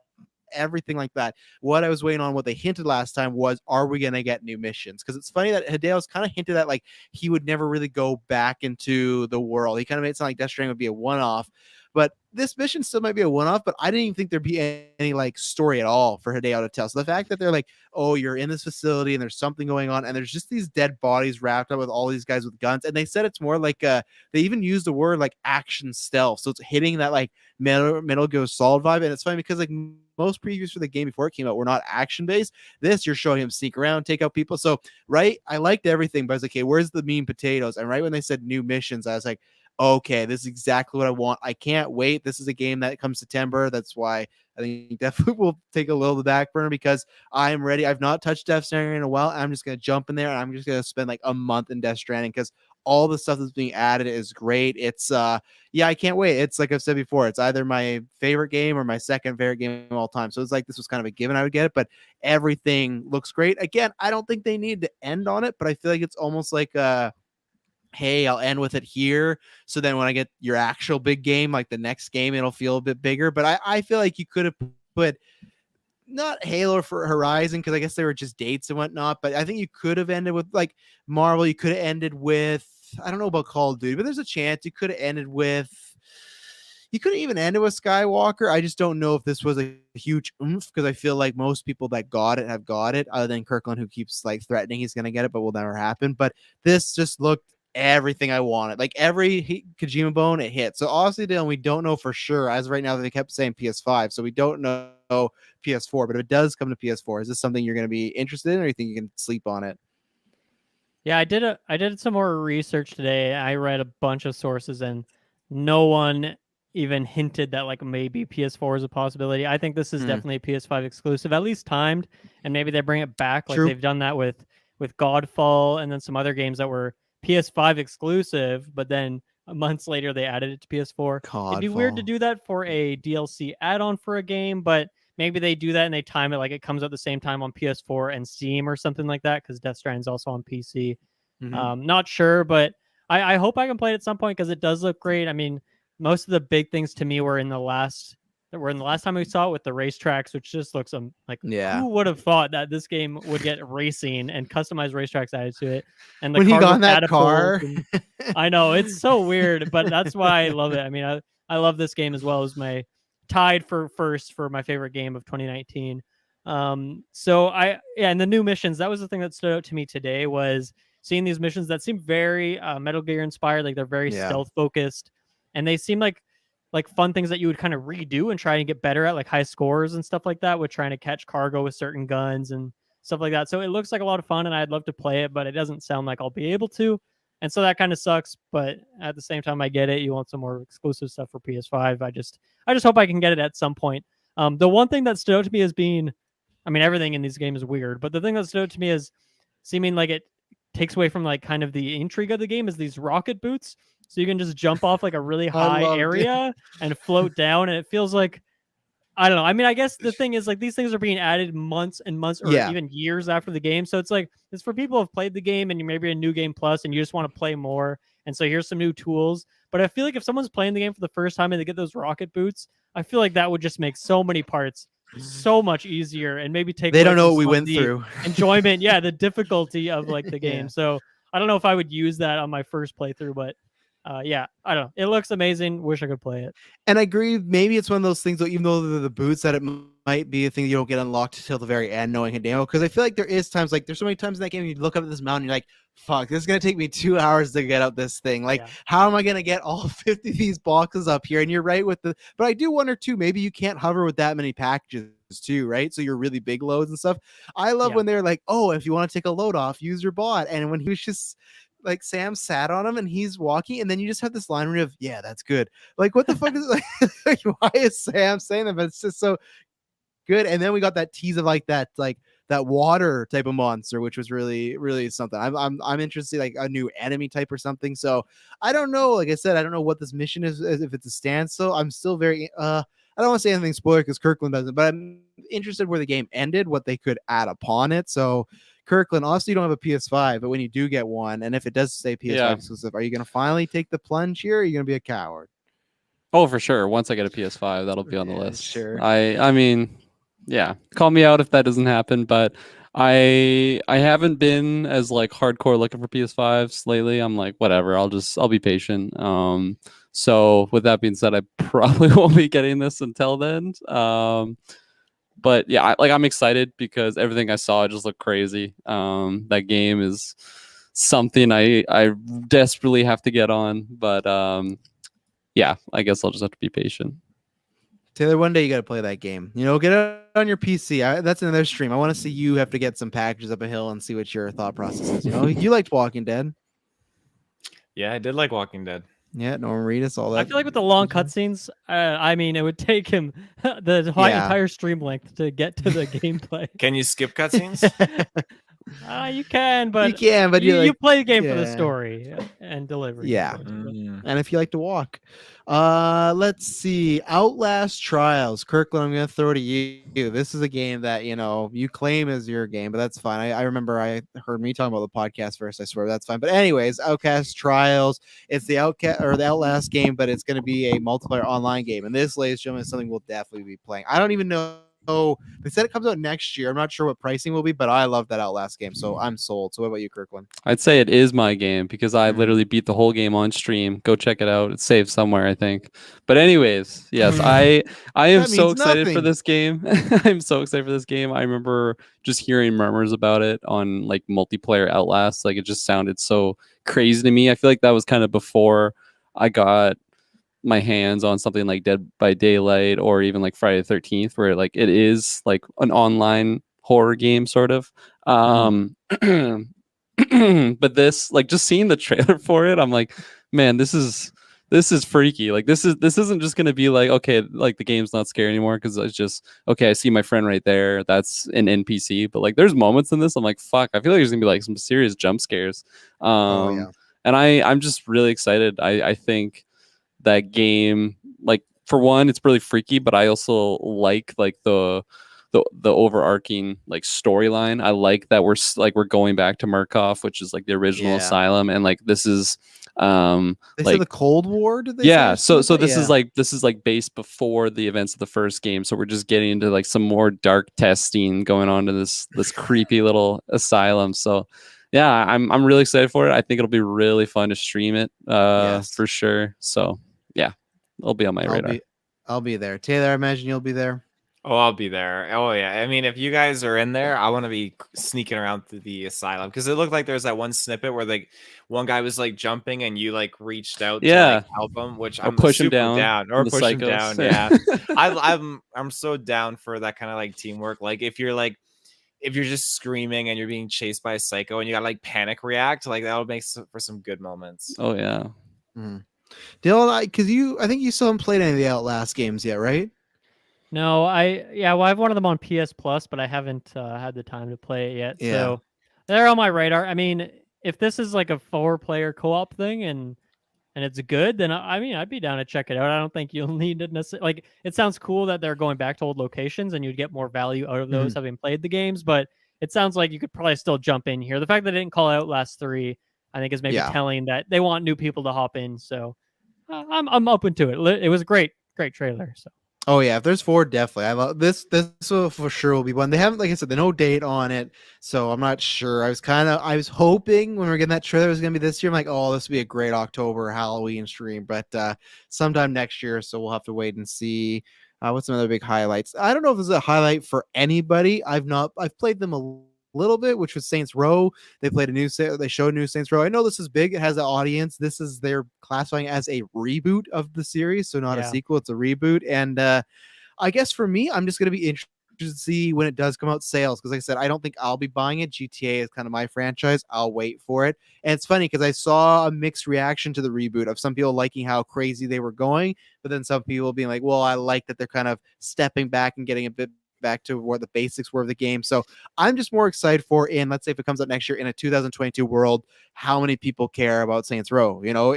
everything like that. What I was waiting on, what they hinted last time, was, are we going to get new missions? Because it's funny that Hideo's kind of hinted at like he would never really go back into the world. He kind of made it sound like Death Stranding would be a one-off. But this mission still might be a one-off, but I didn't even think there'd be any like story at all for Hideo to tell. So the fact that they're like, oh, you're in this facility and there's something going on, and there's just these dead bodies wrapped up with all these guys with guns, and they said it's more like they even used the word like action stealth, so it's hitting that like Metal Gear Solid vibe. And it's funny because like most previews for the game before it came out were not action based. This, you're showing him sneak around, take out people. So right, I liked everything, but I was like, okay, where's the mean potatoes? And right when they said new missions, I was like, okay, this is exactly what I want. I can't wait. This is a game that comes September. That's why I think definitely will take a little of the back burner, because I'm ready. I've not touched Death Stranding in a while. I'm just going to jump in there and I'm just going to spend like a month in Death Stranding, because all the stuff that's being added is great. It's yeah, I can't wait. It's like I've said before, it's either my favorite game or my second favorite game of all time. So it's like this was kind of a given I would get it, but everything looks great. Again, I don't think they need to end on it, but I feel like it's almost like hey, I'll end with it here. So then when I get your actual big game, like the next game, it'll feel a bit bigger. But I feel like you could have put not Halo for Horizon, because I guess they were just dates and whatnot, but I think you could have ended with like Marvel. You could have ended with, I don't know about Call of Duty, but there's a chance you could have ended with, you could have even ended with Skywalker. I just don't know if this was a huge oomph, because I feel like most people that got it have got it, other than Kirklin, who keeps like threatening he's going to get it, but will never happen. But this just looked everything I wanted. Like every Kojima bone, it hit. So obviously, Dylan, we don't know for sure. As right now, they kept saying PS5, so we don't know PS4. But if it does come to PS4, is this something you're going to be interested in, or you think you can sleep on it? Yeah, I did some more research today. I read a bunch of sources, and no one even hinted that like maybe PS4 is a possibility. I think this is definitely a PS5 exclusive, at least timed, and maybe they bring it back like they've done that with Godfall and then some other games that were PS5 exclusive, but then months later they added it to PS4. It'd be weird to do that for a DLC add-on for a game, but maybe they do that and they time it like it comes out the same time on PS4 and Steam or something like that, because Death Stranding is also on PC. Not sure, but I hope I can play it at some point, because it does look great. I mean, most of the big things to me were in the last time we saw it with the racetracks, which just looks like, who would have thought that this game would get racing and customized racetracks added to it? And the when he got in that car, I know it's so weird, but that's why I love it. I mean, I love this game as well as my tied for first for my favorite game of 2019. And the new missions, that was the thing that stood out to me today, was seeing these missions that seem very Metal Gear inspired, like they're very stealth focused, and they seem like fun things that you would kind of redo and try and get better at, like high scores and stuff like that, with trying to catch cargo with certain guns and stuff like that. So it looks like a lot of fun, and I'd love to play it, but it doesn't sound like I'll be able to. And so that kind of sucks, but at the same time, I get it. You want some more exclusive stuff for PS5. I just hope I can get it at some point. The one thing that stood out to me as being, I mean, everything in these games is weird, but the thing that stood out to me is seeming like it takes away from like kind of the intrigue of the game, is these rocket boots. So you can just jump off like a really high area and float down, and it feels like, I don't know. I mean, I guess the thing is, like, these things are being added months and months or even years after the game. So it's like, it's for people who have played the game and you maybe a new game plus and you just want to play more. And so here's some new tools. But I feel like if someone's playing the game for the first time and they get those rocket boots, I feel like that would just make so many parts so much easier, and maybe take they don't know what we went through. Enjoyment, the difficulty of like the game. So I don't know if I would use that on my first playthrough, but I don't know. It looks amazing. Wish I could play it. And I agree. Maybe it's one of those things, though, even though they're the boots, that it might be a thing you don't get unlocked till the very end, knowing a demo. Because I feel like there is times, like there's so many times in that game you look up at this mountain, you're like, fuck, this is going to take me 2 hours to get up this thing. Like, how am I going to get all 50 of these boxes up here? And you're right with but I do wonder too, maybe you can't hover with that many packages too, right? So you're really big loads and stuff. I love when they're like, oh, if you want to take a load off, use your bot. And when he was just like, Sam sat on him and he's walking, and then you just have this line of, that's good. Like, what the fuck is like why is Sam saying that? But it's just so good. And then we got that tease of like that water type of monster, which was really, really something. I'm interested, like a new enemy type or something. So I don't know. Like I said, I don't know what this mission is, if it's a standstill. I'm still very I don't want to say anything spoiler because Kirklin doesn't, but I'm interested where the game ended, what they could add upon it. So Kirklin, obviously you don't have a PS5, but when you do get one, and if it does say PS5 exclusive, are you going to finally take the plunge here, or are you going to be a coward? Oh, for sure. Once I get a PS5, that'll be on the list. Sure. I mean, call me out if that doesn't happen, but I haven't been as like hardcore looking for PS5s lately. I'm like, whatever, I'll be patient. So with that being said, I probably won't be getting this until then. But I'm excited because everything I saw just looked crazy. That game is something I desperately have to get on, but I guess I'll just have to be patient. Taylor, one day you got to play that game. Get it on your PC. That's another stream. I want to see you have to get some packages up a hill and see what your thought process is. You liked Walking Dead. Yeah, I did like Walking Dead. Yeah, Norman Reedus, all that. I feel like with the long cutscenes, I mean, it would take him the entire stream length to get to the gameplay. Can you skip cutscenes? You can, but you play the game for the story and delivery. Yeah, and if you like to walk. Let's see. Outlast Trials. Kirklin, I'm going to throw to you. This is a game that, you claim as your game, but that's fine. I remember I heard me talking about the podcast first, I swear. That's fine. But anyways, Outlast Trials. It's the Outlast game, but it's going to be a multiplayer online game. And this, ladies and gentlemen, is something we'll definitely be playing. I don't even know they said it comes out next year. I'm not sure what pricing will be, but I love that Outlast game, so I'm sold. So what about you, Kirklin? I'd say it is my game because I literally beat the whole game on stream. Go check it out. It's saved somewhere, I think. But anyways, yes, I am That so means excited for nothing. this game. I'm so excited for this game. I remember just hearing murmurs about it on like multiplayer Outlast. Like it just sounded so crazy to me. I feel like that was kind of before I got my hands on something like Dead by Daylight or even like Friday the 13th, where like it is like an online horror game sort of. But this, like, just seeing the trailer for it, I'm like, man, this is freaky. Like this isn't just gonna be like, okay, like the game's not scary anymore because it's just okay, I see my friend right there, that's an NPC. But like there's moments in this I'm like, fuck, I feel like there's gonna be like some serious jump scares. And I'm just really excited. I think that game, like, for one, it's really freaky, but I also like the overarching like storyline. I like that we're going back to Murkoff, which is like the original asylum, and like this is they like said the Cold War, did they yeah, say so this is like based before the events of the first game, so we're just getting into like some more dark testing going on to this creepy little asylum. So yeah, I'm really excited for it. I think it'll be really fun to stream it for sure. So yeah, it'll be on my radar. I'll be there. Taylor, I imagine you'll be there. Oh, I'll be there. Oh, yeah. I mean, if you guys are in there, I want to be sneaking around through the asylum because it looked like there's that one snippet where like one guy was like jumping and you like reached out to like help him, which or I'm push him super down, or push him down. Yeah, I'm so down for that kind of like teamwork. Like if you're just screaming and you're being chased by a psycho and you got like panic react, like that'll make for some good moments. Oh yeah. Dylan, I think you still haven't played any of the Outlast games yet, right? No, I have one of them on PS Plus, but I haven't had the time to play it yet. Yeah. So they're on my radar. I mean, if this is like a 4-player co-op thing and it's good, then I mean, I'd be down to check it out. I don't think you'll need to necessarily like. It sounds cool that they're going back to old locations and you'd get more value out of those having played the games. But it sounds like you could probably still jump in here. The fact that they didn't call out Outlast 3, I think, is maybe telling that they want new people to hop in. So I'm open to it. It was a great trailer. So. Oh yeah, if there's 4, definitely. I love this. This will for sure will be one. They haven't, like I said, no date on it, so I'm not sure. I was hoping when we were getting that trailer it was gonna be this year. I'm like, oh, this would be a great October Halloween stream, but sometime next year. So we'll have to wait and see. What's some other big highlights? I don't know if this is a highlight for anybody. I've played them a little bit, which was Saints Row. They showed new Saints Row. I know this is big. It has an audience. They're classifying as a reboot of the series, so not a sequel. It's a reboot. And I guess for me, I'm just going to be interested to see when it does come out sales, because like I said, I don't think I'll be buying it. GTA is kind of my franchise. I'll wait for it. And it's funny because I saw a mixed reaction to the reboot of some people liking how crazy they were going, but then some people being like, well, I like that they're kind of stepping back and getting a bit back to where the basics were of the game. So I'm just more excited for, in, let's say if it comes out next year in a 2022 world, how many people care about Saints Row? You know,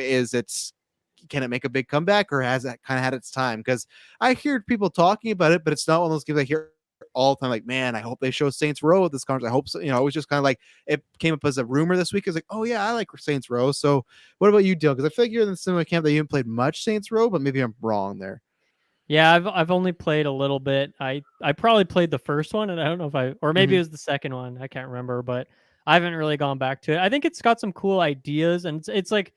can it make a big comeback, or has that kind of had its time? Because I hear people talking about it, but it's not one of those games I hear all the time. Like, man, I hope they show Saints Row at this conference. I hope so. You know, it was just kind of like it came up as a rumor this week. It's like, oh yeah, I like Saints Row. So what about you, Dylan? Because I feel like you're in the similar camp that you haven't played much Saints Row, but maybe I'm wrong there. Yeah, I've only played a little bit. I probably played the first one, and I don't know if or maybe it was the second one. I can't remember, but I haven't really gone back to it. I think it's got some cool ideas, and it's like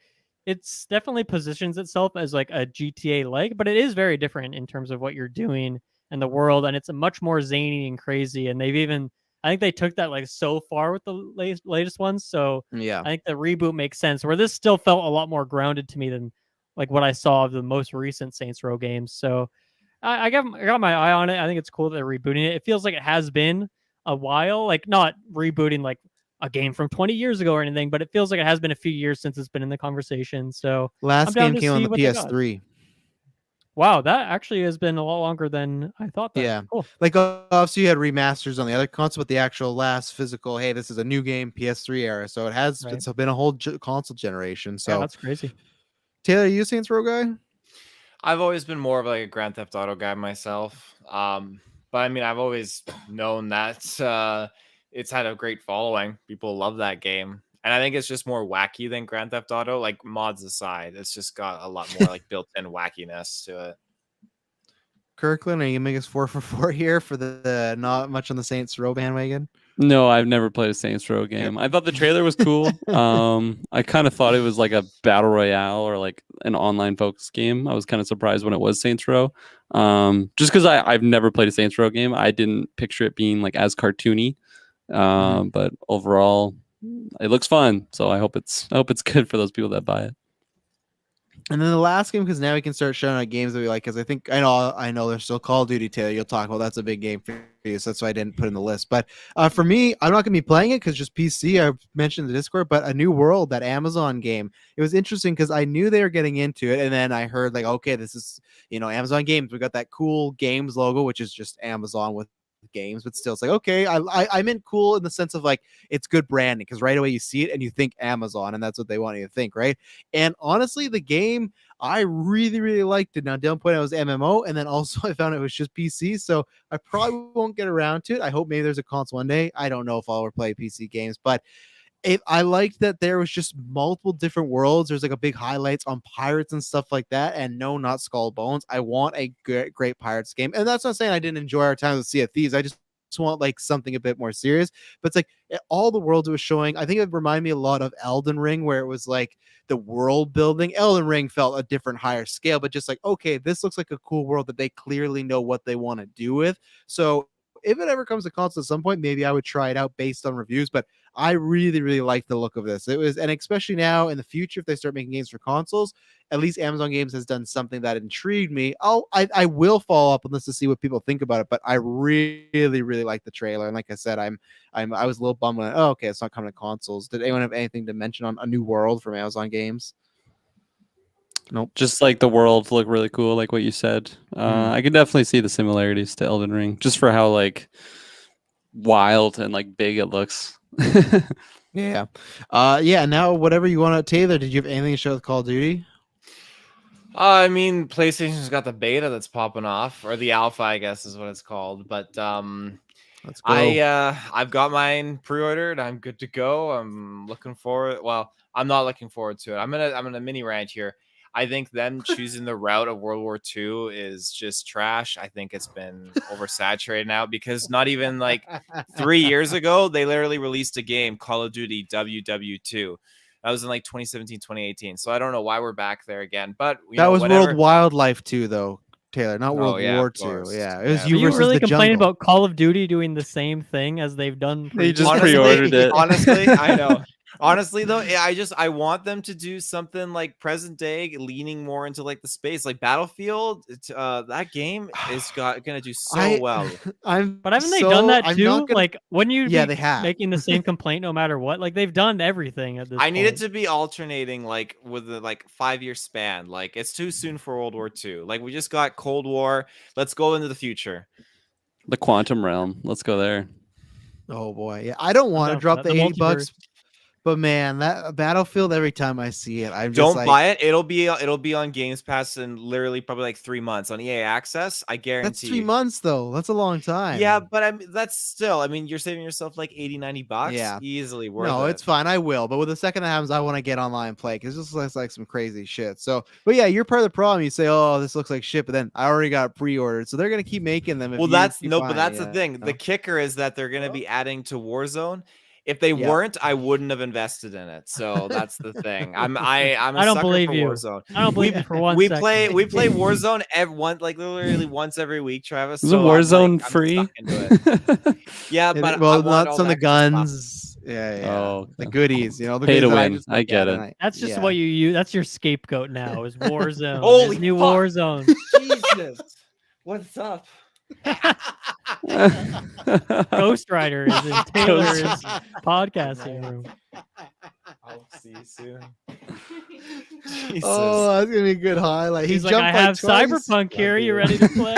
it's definitely positions itself as like a GTA like, but it is very different in terms of what you're doing and the world, and it's a much more zany and crazy. And I think they took that like so far with the latest ones. So yeah, I think the reboot makes sense. Where this still felt a lot more grounded to me than like what I saw of the most recent Saints Row games. So I got my eye on it. I think it's cool that they're rebooting it. It feels like it has been a while, like not rebooting like a game from 20 years ago or anything, but it feels like it has been a few years since it's been in the conversation. So last game came on the PS3. Wow, that actually has been a lot longer than I thought. Yeah, cool. Like obviously you had remasters on the other console, but the actual last physical, hey, this is a new game, PS3 era. So it's been a whole console generation. So that's crazy. Taylor, are you a Saints Row guy? I've always been more of like a Grand Theft Auto guy myself. But I mean, I've always known that it's had a great following. People love that game. And I think it's just more wacky than Grand Theft Auto, like mods aside. It's just got a lot more like built-in wackiness to it. Kirklin, are you gonna make us 4 for 4 here for the not much on the Saints Row bandwagon? No, I've never played a Saints Row game. I thought the trailer was cool. I kind of thought it was like a battle royale or like an online focused game. I was kind of surprised when it was Saints Row. Just because I've never played a Saints Row game, I didn't picture it being like as cartoony. But overall, it looks fun. So I hope it's good for those people that buy it. And then the last game, because now we can start showing out games that we like. Because I know there's still Call of Duty, Taylor. You'll talk about that's a big game for you, so that's why I didn't put it in the list. But for me, I'm not gonna be playing it because just PC. I mentioned in the Discord, but A New World, that Amazon game. It was interesting because I knew they were getting into it, and then I heard like, okay, this is Amazon Games. We got that cool games logo, which is just Amazon with games, but still, it's like, okay, I meant cool in the sense of like it's good branding, because right away you see it and you think Amazon, and that's what they want you to think, right? And honestly, the game, I really, really liked it. Now, Dylan pointed out it was MMO, and then also I found it was just PC, so I probably won't get around to it. I hope maybe there's a console one day. I don't know if I'll ever play PC games, but I liked that there was just multiple different worlds. There's like a big highlights on pirates and stuff like that. And no, not Skull Bones. I want a great pirates game. And that's not saying I didn't enjoy our time with Sea of Thieves. I just want like something a bit more serious. But it's like all the worlds it was showing, I think it reminded me a lot of Elden Ring, where it was like the world building. Elden Ring felt a different, higher scale, but just like, okay, this looks like a cool world that they clearly know what they want to do with. So if it ever comes to console at some point, maybe I would try it out based on reviews. But I really, really like the look of this. It was, and especially now in the future, if they start making games for consoles, at least Amazon Games has done something that intrigued me. I will follow up on this to see what people think about it. But I really, really like the trailer. And like I said, I was a little bummed when okay, it's not coming to consoles. Did anyone have anything to mention on A New World from Amazon Games? Nope. Just like the world look really cool, like what you said. I can definitely see the similarities to Elden Ring, just for how like wild and like big it looks. Yeah. Now whatever you want to, Taylor, did you have anything to show with Call of Duty? I mean, PlayStation's got the beta that's popping off, or the alpha, I guess is what it's called. But Let's go. I've got mine pre-ordered. I'm good to go. I'm looking forward. Well, I'm not looking forward to it. I'm gonna mini rant here. I think them choosing the route of World War II is just trash. I think it's been oversaturated now, because not even like 3 years ago, they literally released a game, Call of Duty WW2. That was in like 2017, 2018. So I don't know why we're back there again. But that was World Wildlife 2, though, Taylor, not World War II. Yeah, it was you versus really the complaining jungle. about Call of Duty doing the same thing as they've done? They just pre-ordered it. Honestly, I know. Honestly, though, I want them to do something like present day, leaning more into like the space, like Battlefield. That game is gonna do so well. But haven't they done that too? Like, wouldn't you? Yeah, they have. Making the same complaint no matter what. Like, they've done everything at this point. I need it to be alternating, like with a 5-year span. Like, it's too soon for World War II. Like, we just got Cold War. Let's go into the future. The quantum realm. Let's go there. Oh boy, yeah. I don't want to drop the $80. But man, that Battlefield, every time I see it, I'm just don't buy it. It'll be on Games Pass in literally probably like 3 months on EA Access. I guarantee. That's 3 months though. That's a long time. Yeah, but I mean, that's still. I mean, you're saving yourself like $80-$90. Yeah, easily worth it. No, it's fine. I will. But with the second that happens, I want to get online and play, because it just looks like some crazy shit. So, but yeah, you're part of the problem. You say, "Oh, this looks like shit," but then I already got pre-ordered, so they're gonna keep making them. Well, that's the thing. The kicker is that they're gonna be adding to Warzone. If they weren't, I wouldn't have invested in it. So that's the thing. I'm a I don't sucker believe for you. Warzone. I don't believe you for one we second. play Warzone literally once every week, Travis. Is so Warzone free? Yeah, but not some of the guns. Yeah. Oh, okay. The goodies. The pay to win. I get it. That's just what you use. That's your scapegoat now. Is Warzone? Holy new fuck. Warzone. Jesus, what's up? Ghost Rider is in Taylor's podcasting room. I'll see you soon. Oh, that's gonna be a good highlight. He's like, I have Cyberpunk here. You ready to play?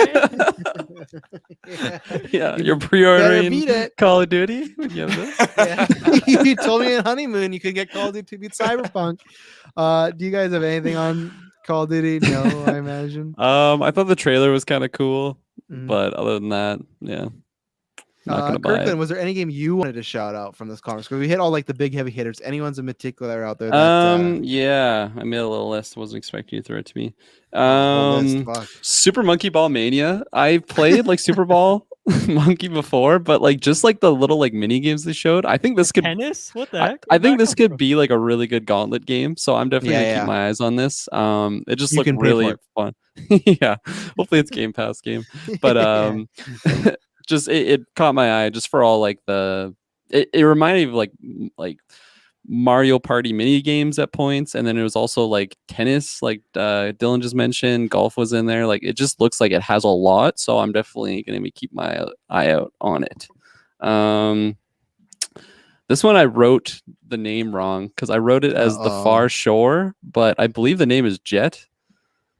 Yeah, you're pre-ordering Call of Duty. You told me in honeymoon you could get Call of Duty to beat Cyberpunk. Do you guys have anything on Call of Duty? No, I imagine. I thought the trailer was kind of cool, but other than that, yeah. Not gonna buy Kirkland, it. was there any game you wanted to shout out from this conference? Because we hit all like the big heavy hitters. Anyone's in particular out there that Yeah, I made a little list. Wasn't expecting you to throw it to me. whole list? Fuck. Super Monkey Ball Mania. I played like Super Ball Monkey before, but like just like the little like mini games they showed. I think this could Tennis? What the heck? I think this could be like a really good gauntlet game. So I'm definitely gonna keep Yeah. my eyes on this. It just You looked can pay for really it. fun. Yeah. Hopefully it's Game Pass game. But just it caught my eye just for all like it reminded me of like Mario Party mini games at points, and then it was also like tennis, like Dylan just mentioned. Golf was in there. Like it just looks like it has a lot, so I'm definitely going to keep my eye out on it. This one I wrote the name wrong because I wrote it as The Far Shore, but I believe the name is Jet.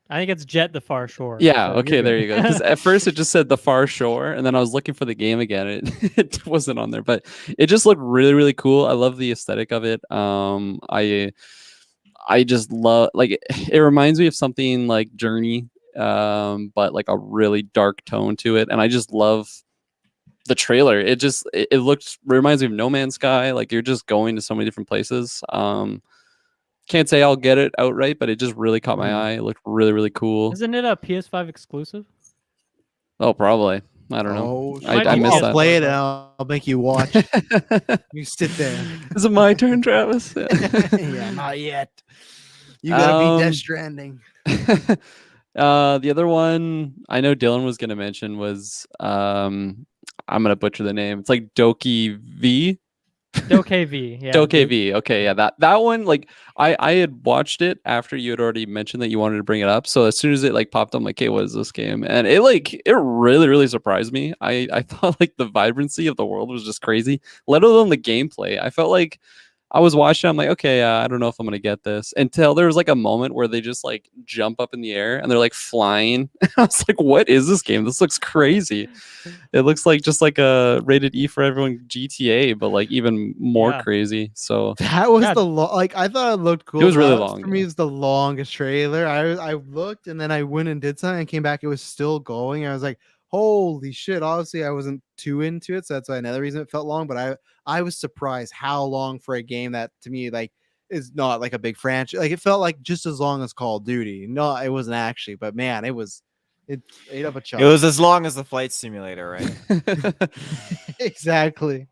I think it's Jet the Far Shore. Yeah, so okay, there you go. Because at first it just said The Far Shore, and then I was looking for the game again. It wasn't on there, but it just looked really, really cool. I love the aesthetic of it. I just love like it reminds me of something like Journey, but like a really dark tone to it, and I just love the trailer. It reminds me of No Man's Sky. Like you're just going to so many different places. Can't say I'll get it outright, but it just really caught my eye. It looked really, really cool. Isn't it a PS5 exclusive? Oh, probably. I don't know. I missed I'll that. play it and I'll make you watch. You sit there. Is it my turn, Travis? Yeah, not yet. You gotta be Death Stranding. The other one I know Dylan was gonna mention was I'm gonna butcher the name. It's like Doki V. Dokev, yeah. Dokev. Okay, yeah, that one, like I had watched it after you had already mentioned that you wanted to bring it up. So as soon as it like popped up, I'm like, hey, what is this game? And it really, really surprised me. I thought like the vibrancy of the world was just crazy, let alone the gameplay. I felt like I was watching, I'm like, okay, I don't know if I'm gonna get this, until there was like a moment where they just like jump up in the air and they're like flying. I was like, what is this game? This looks crazy. It looks like just like a rated E for everyone GTA, but like even more crazy. So that was I thought it looked cool. It was really long. For me, it was the longest trailer. I looked and then I went and did something and came back. It was still going. I was like, holy shit. Obviously, I wasn't too into it, so that's another reason it felt long. But I was surprised how long for a game that to me like is not like a big franchise. Like it felt like just as long as Call of Duty. No, it wasn't actually, but man, it ate up a chunk. It was as long as the flight simulator, right? Exactly.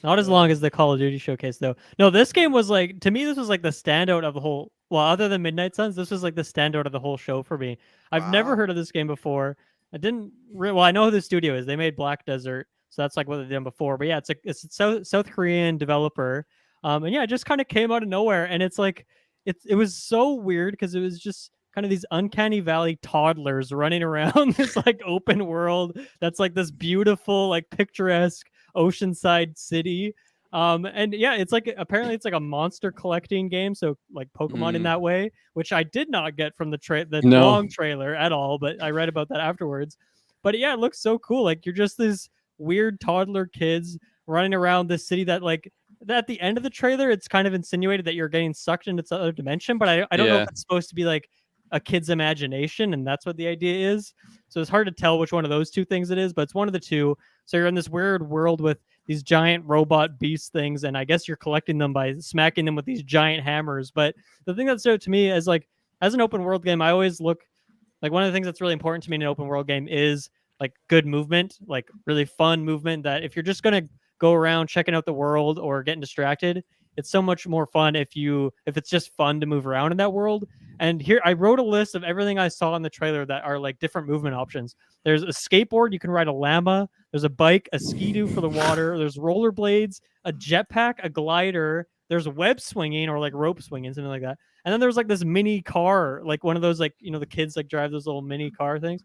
Not as long as the Call of Duty showcase, though. No, this game was like, to me, this was like the standout of the whole. Well, other than Midnight Suns, this was like the standout of the whole show for me. I've never heard of this game before. I didn't. Well, I know who the studio is. They made Black Desert, so that's like what they've done before. But yeah, it's a South Korean developer, and yeah, it just kind of came out of nowhere, and it's like it was so weird because it was just kind of these uncanny valley toddlers running around this like open world that's like this beautiful like picturesque oceanside city. And yeah, it's like apparently it's like a monster collecting game, so like Pokemon in that way, which I did not get from the long trailer at all, but I read about that afterwards. But yeah, it looks so cool. Like you're just these weird toddler kids running around this city that like at the end of the trailer, it's kind of insinuated that you're getting sucked into this other dimension, but I don't know if it's supposed to be like a kid's imagination and that's what the idea is. So it's hard to tell which one of those two things it is, but it's one of the two. So you're in this weird world with these giant robot beast things, and I guess you're collecting them by smacking them with these giant hammers. But the thing that stood out to me is like, as an open world game, I always look like one of the things that's really important to me in an open world game is like good movement, like really fun movement, that if you're just going to go around checking out the world or getting distracted, it's so much more fun if it's just fun to move around in that world. And here I wrote a list of everything I saw in the trailer that are like different movement options. There's a skateboard, you can ride a llama. There's a bike, a ski-doo for the water. There's rollerblades, a jetpack, a glider. There's web swinging or like rope swinging, something like that. And then there's like this mini car, like one of those like, the kids like drive those little mini car things.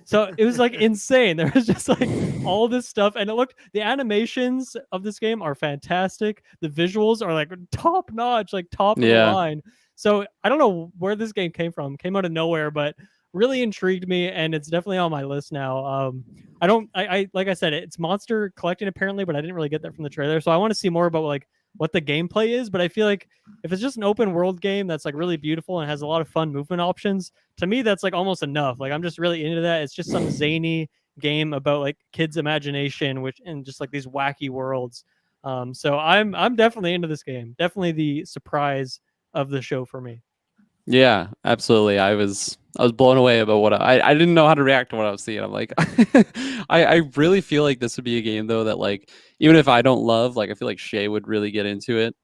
So it was like insane. There was just like all this stuff, and the animations of this game are fantastic. The visuals are like top notch, like top of the line. So I don't know where this game came from. Came out of nowhere, but really intrigued me, and it's definitely on my list now. I like I said, it's monster collecting apparently, but I didn't really get that from the trailer. So I want to see more about like what the gameplay is, but I feel like if it's just an open world game that's like really beautiful and has a lot of fun movement options, to me that's like almost enough. Like I'm just really into that. It's just some zany game about like kids' imagination, which and just like these wacky worlds. So I'm definitely into this game. Definitely the surprise of the show for me. Yeah, absolutely. I was blown away about what I didn't know how to react to what I was seeing. I'm like, I really feel like this would be a game though that like even if I don't love, like I feel like Shay would really get into it.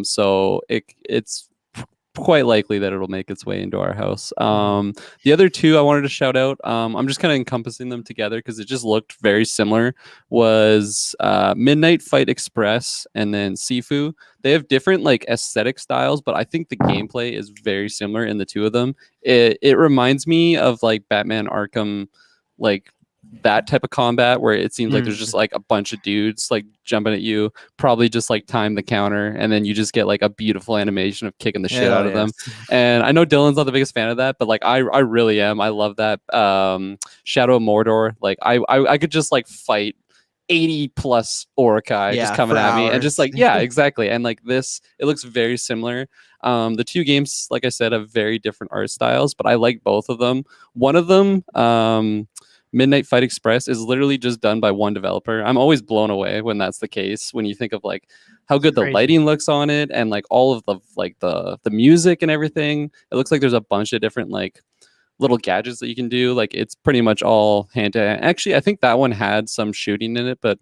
So it's quite likely that it'll make its way into our house. The other two I wanted to shout out, I'm just kind of encompassing them together because it just looked very similar, was Midnight Fight Express and then Sifu. They have different like aesthetic styles, but I think the gameplay is very similar in the two of them. It reminds me of like Batman Arkham, like that type of combat where it seems like there's just like a bunch of dudes like jumping at you, probably just like time the counter, and then you just get like a beautiful animation of kicking the shit out of them. And I know Dylan's not the biggest fan of that, but like I really am. I love that. Shadow of Mordor, like I could just like fight 80 plus Orakai just coming at me and just like exactly. And like this, it looks very similar. The two games, like I said, have very different art styles, but I like both of them. One of them, Midnight Fight Express, is literally just done by one developer. I'm always blown away when that's the case, when you think of like how good the lighting looks on it and like all of the like the music and everything. It looks like there's a bunch of different like little gadgets that you can do. Like it's pretty much all hand to hand. Actually, I think that one had some shooting in it, but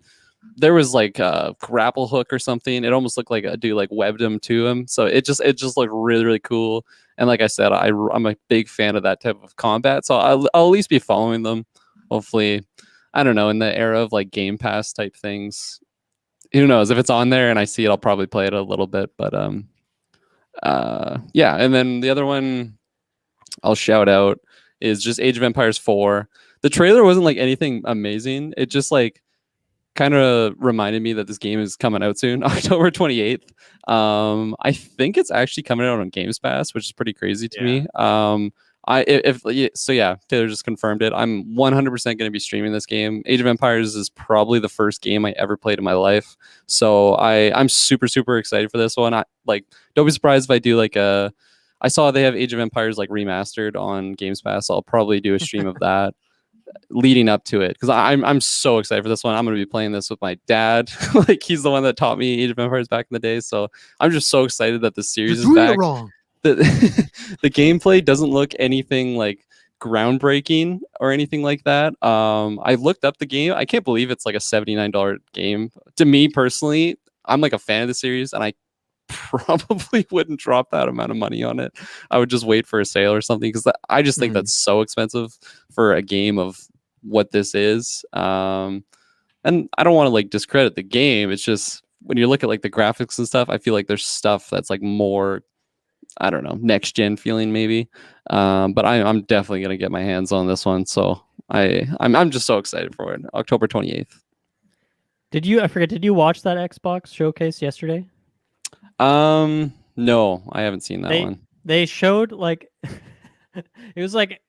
there was like a grapple hook or something. It almost looked like a dude like webbed him to him. So it just looked really, really cool. And like I said, I'm a big fan of that type of combat. So I'll at least be following them. Hopefully, I don't know, in the era of like Game Pass type things. Who knows? If it's on there and I see it, I'll probably play it a little bit. But yeah. And then the other one I'll shout out is just Age of Empires 4. The trailer wasn't like anything amazing. It just like kind of reminded me that this game is coming out soon, October 28th. I think it's actually coming out on Games Pass, which is pretty crazy to me. Taylor just confirmed it. I'm 100% going to be streaming this game. Age of Empires is probably the first game I ever played in my life, so I'm super excited for this one. Don't be surprised if I do like I saw they have Age of Empires like remastered on Games Pass, so I'll probably do a stream of that leading up to it because I'm so excited for this one. I'm going to be playing this with my dad. Like he's the one that taught me Age of Empires back in the day, so I'm just so excited that the series is back. The gameplay doesn't look anything like groundbreaking or anything like that. I looked up the game. I can't believe it's like a $79 game. To me personally, I'm like a fan of the series, and I probably wouldn't drop that amount of money on it. I would just wait for a sale or something because I just think that's so expensive for a game of what this is. And I don't want to like discredit the game. It's just when you look at like the graphics and stuff, I feel like there's stuff that's like more, I don't know, next gen feeling maybe. But I'm definitely gonna get my hands on this one. So I'm just so excited for it. October 28th. Did you watch that Xbox showcase yesterday? No, I haven't seen that one. They showed like it was like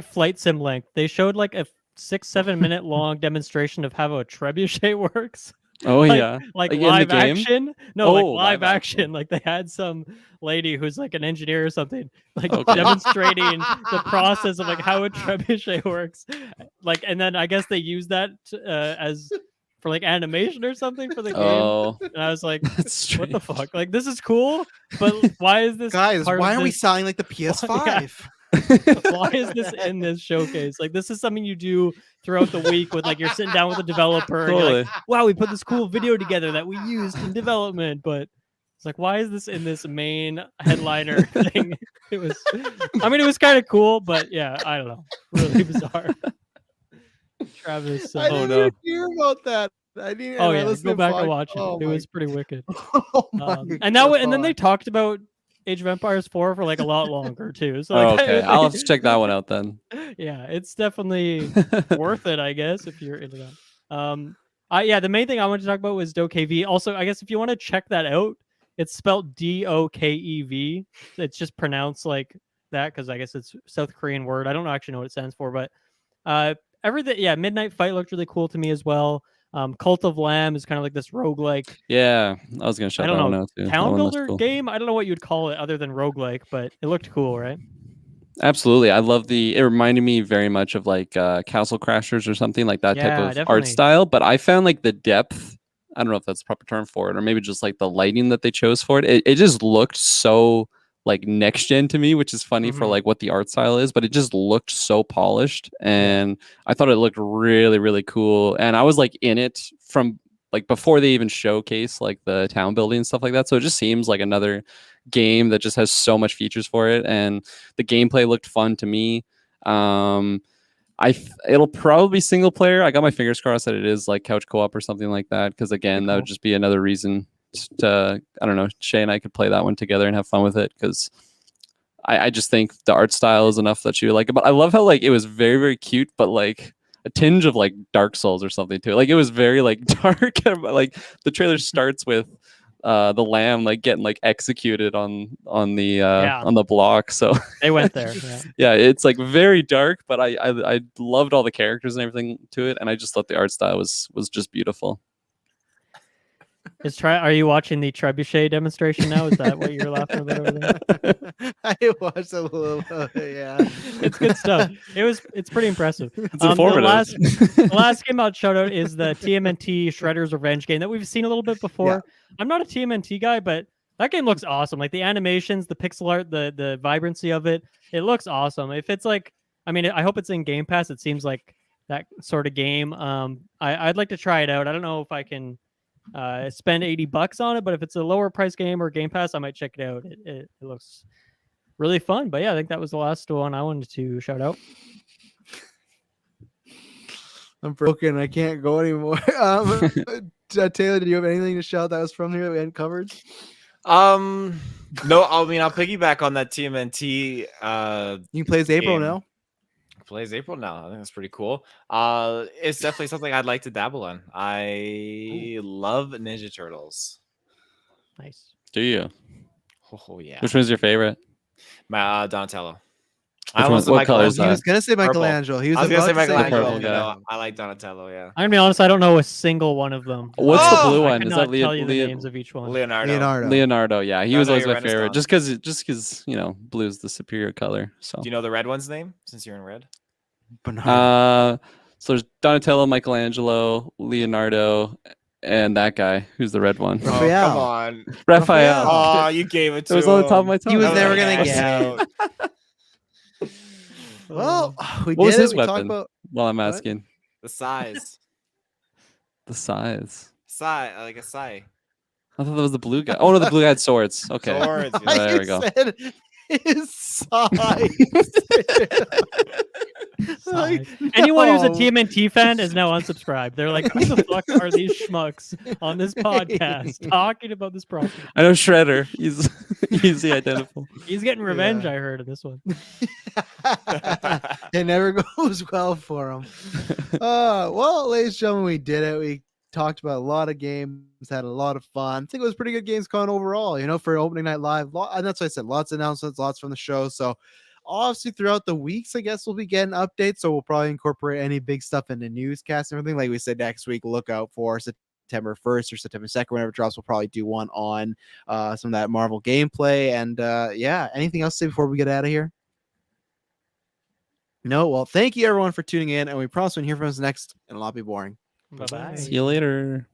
flight sim length. They showed like a 6-7 minute long demonstration of how a trebuchet works. Oh yeah, like live action. No, like live action. Like they had some lady who's like an engineer or something, like demonstrating the process of like how a trebuchet works. Like, and then I guess they used that as for like animation or something for the game. And I was like, what the fuck? Like this is cool, but why is this? Guys, why are we selling like the PS5? Why is this in this showcase? Like this is something you do throughout the week with like you're sitting down with a developer and you're like, wow, we put this cool video together that we used in development, but it's like, why is this in this main headliner thing? It was kind of cool, but yeah, I don't know, really bizarre. Travis, I didn't hear about that. I didn't. Oh yeah, go back and watch it. It was pretty wicked. And then they talked about Age of Empires 4 for like a lot longer too. So like, okay, I'll have to check that one out then. Yeah, it's definitely worth it, I guess, if you're into that. The main thing I wanted to talk about was Dokev. Also, I guess if you want to check that out, it's spelled Dokev. It's just pronounced like that because I guess it's South Korean word. I don't actually know what it stands for, but everything. Yeah, Midnight Fight looked really cool to me as well. Cult of Lamb is kind of like this roguelike. Yeah, I was gonna shout that one out too. Town builder game. I don't know what you'd call it other than roguelike, but it looked cool, right? Absolutely. I love it reminded me very much of like Castle Crashers or something like that type Yeah, of art definitely. style. But I found like the depth, I don't know if that's the proper term for it, or maybe just like the lighting that they chose for it. It just looked so like next gen to me, which is funny for like what the art style is, but it just looked so polished. And I thought it looked really, really cool. And I was like in it from like before they even showcase like the town building and stuff like that. So it just seems like another game that just has so much features for it, and the gameplay looked fun to me. It'll probably be single player. I got my fingers crossed that it is like couch co-op or something like that, because again, that would just be another reason to, I don't know, Shay and I could play that one together and have fun with it, because I just think the art style is enough that you like it. But I love how like it was very, very cute, but like a tinge of like Dark Souls or something too. Like it was very like dark. Like the trailer starts with the lamb like getting like executed on the block. So they went there. Yeah, it's like very dark, but I loved all the characters and everything to it, and I just thought the art style was just beautiful. Are you watching the trebuchet demonstration now? Is that what you're laughing about over there? I watched a little bit, yeah. It's good stuff. It's pretty impressive. It's informative. The last game I'll shout out is the TMNT Shredder's Revenge game that we've seen a little bit before. Yeah. I'm not a TMNT guy, but that game looks awesome. Like the animations, the pixel art, the vibrancy of it, it looks awesome. If it's like, I mean, I hope it's in Game Pass. It seems like that sort of game. I'd like to try it out. I don't know if I can spend $80 on it, but if it's a lower price game or Game Pass, I might check it out. It looks really fun. But yeah, I think that was the last one I wanted to shout out. I'm broken. I can't go anymore. Taylor, did you have anything to shout that was from here that we hadn't covered? No, I mean, I'll piggyback on that TMNT. You can play as April now. Plays April now. I think that's pretty cool. It's definitely something I'd like to dabble in. I love Ninja Turtles. Nice. Do you? Oh yeah. Which one's your favorite? My Donatello. What color is that? He was gonna say Michelangelo. I was gonna say Michelangelo. Yeah. I like Donatello. Yeah. I'm gonna be honest. I don't know a single one of them. What's the blue one? Is that tell you the names of each one? Leonardo. Yeah, he was always my favorite. Just because you know, blue's the superior color. So. Do you know the red one's name? Since you're in red. So there's Donatello, Michelangelo, Leonardo, and that guy who's the red one. Oh, come on, Raphael. Oh, you gave it to him. It was on the top of my tongue. He was never gonna get. Well, what was his weapon? While I'm asking, the size. The size. Like a sai. I thought that was the blue guy. Oh no, the blue guy had swords. Okay, swords. Yeah. There we go. His size. Like, anyone who's a TMNT fan is now unsubscribed. They're like, who the fuck are these schmucks on this podcast talking about this property? I know Shredder. He's easy identifiable. He's getting revenge, I heard, in this one. It never goes well for him. Well, ladies and gentlemen, we did it. We talked about a lot of games, had a lot of fun. I think it was pretty good Gamescom overall, you know, for opening night live. And that's what I said, lots of announcements, lots from the show. So obviously throughout the weeks, I guess we'll be getting updates. So we'll probably incorporate any big stuff into newscasts and everything. Like we said, next week, look out for September 1st or September 2nd, whenever it drops. We'll probably do one on some of that Marvel gameplay. And yeah, anything else to say before we get out of here? No? Well, thank you everyone for tuning in. And we promise we'll hear from us next, and it'll not be boring. Bye-bye. See you later.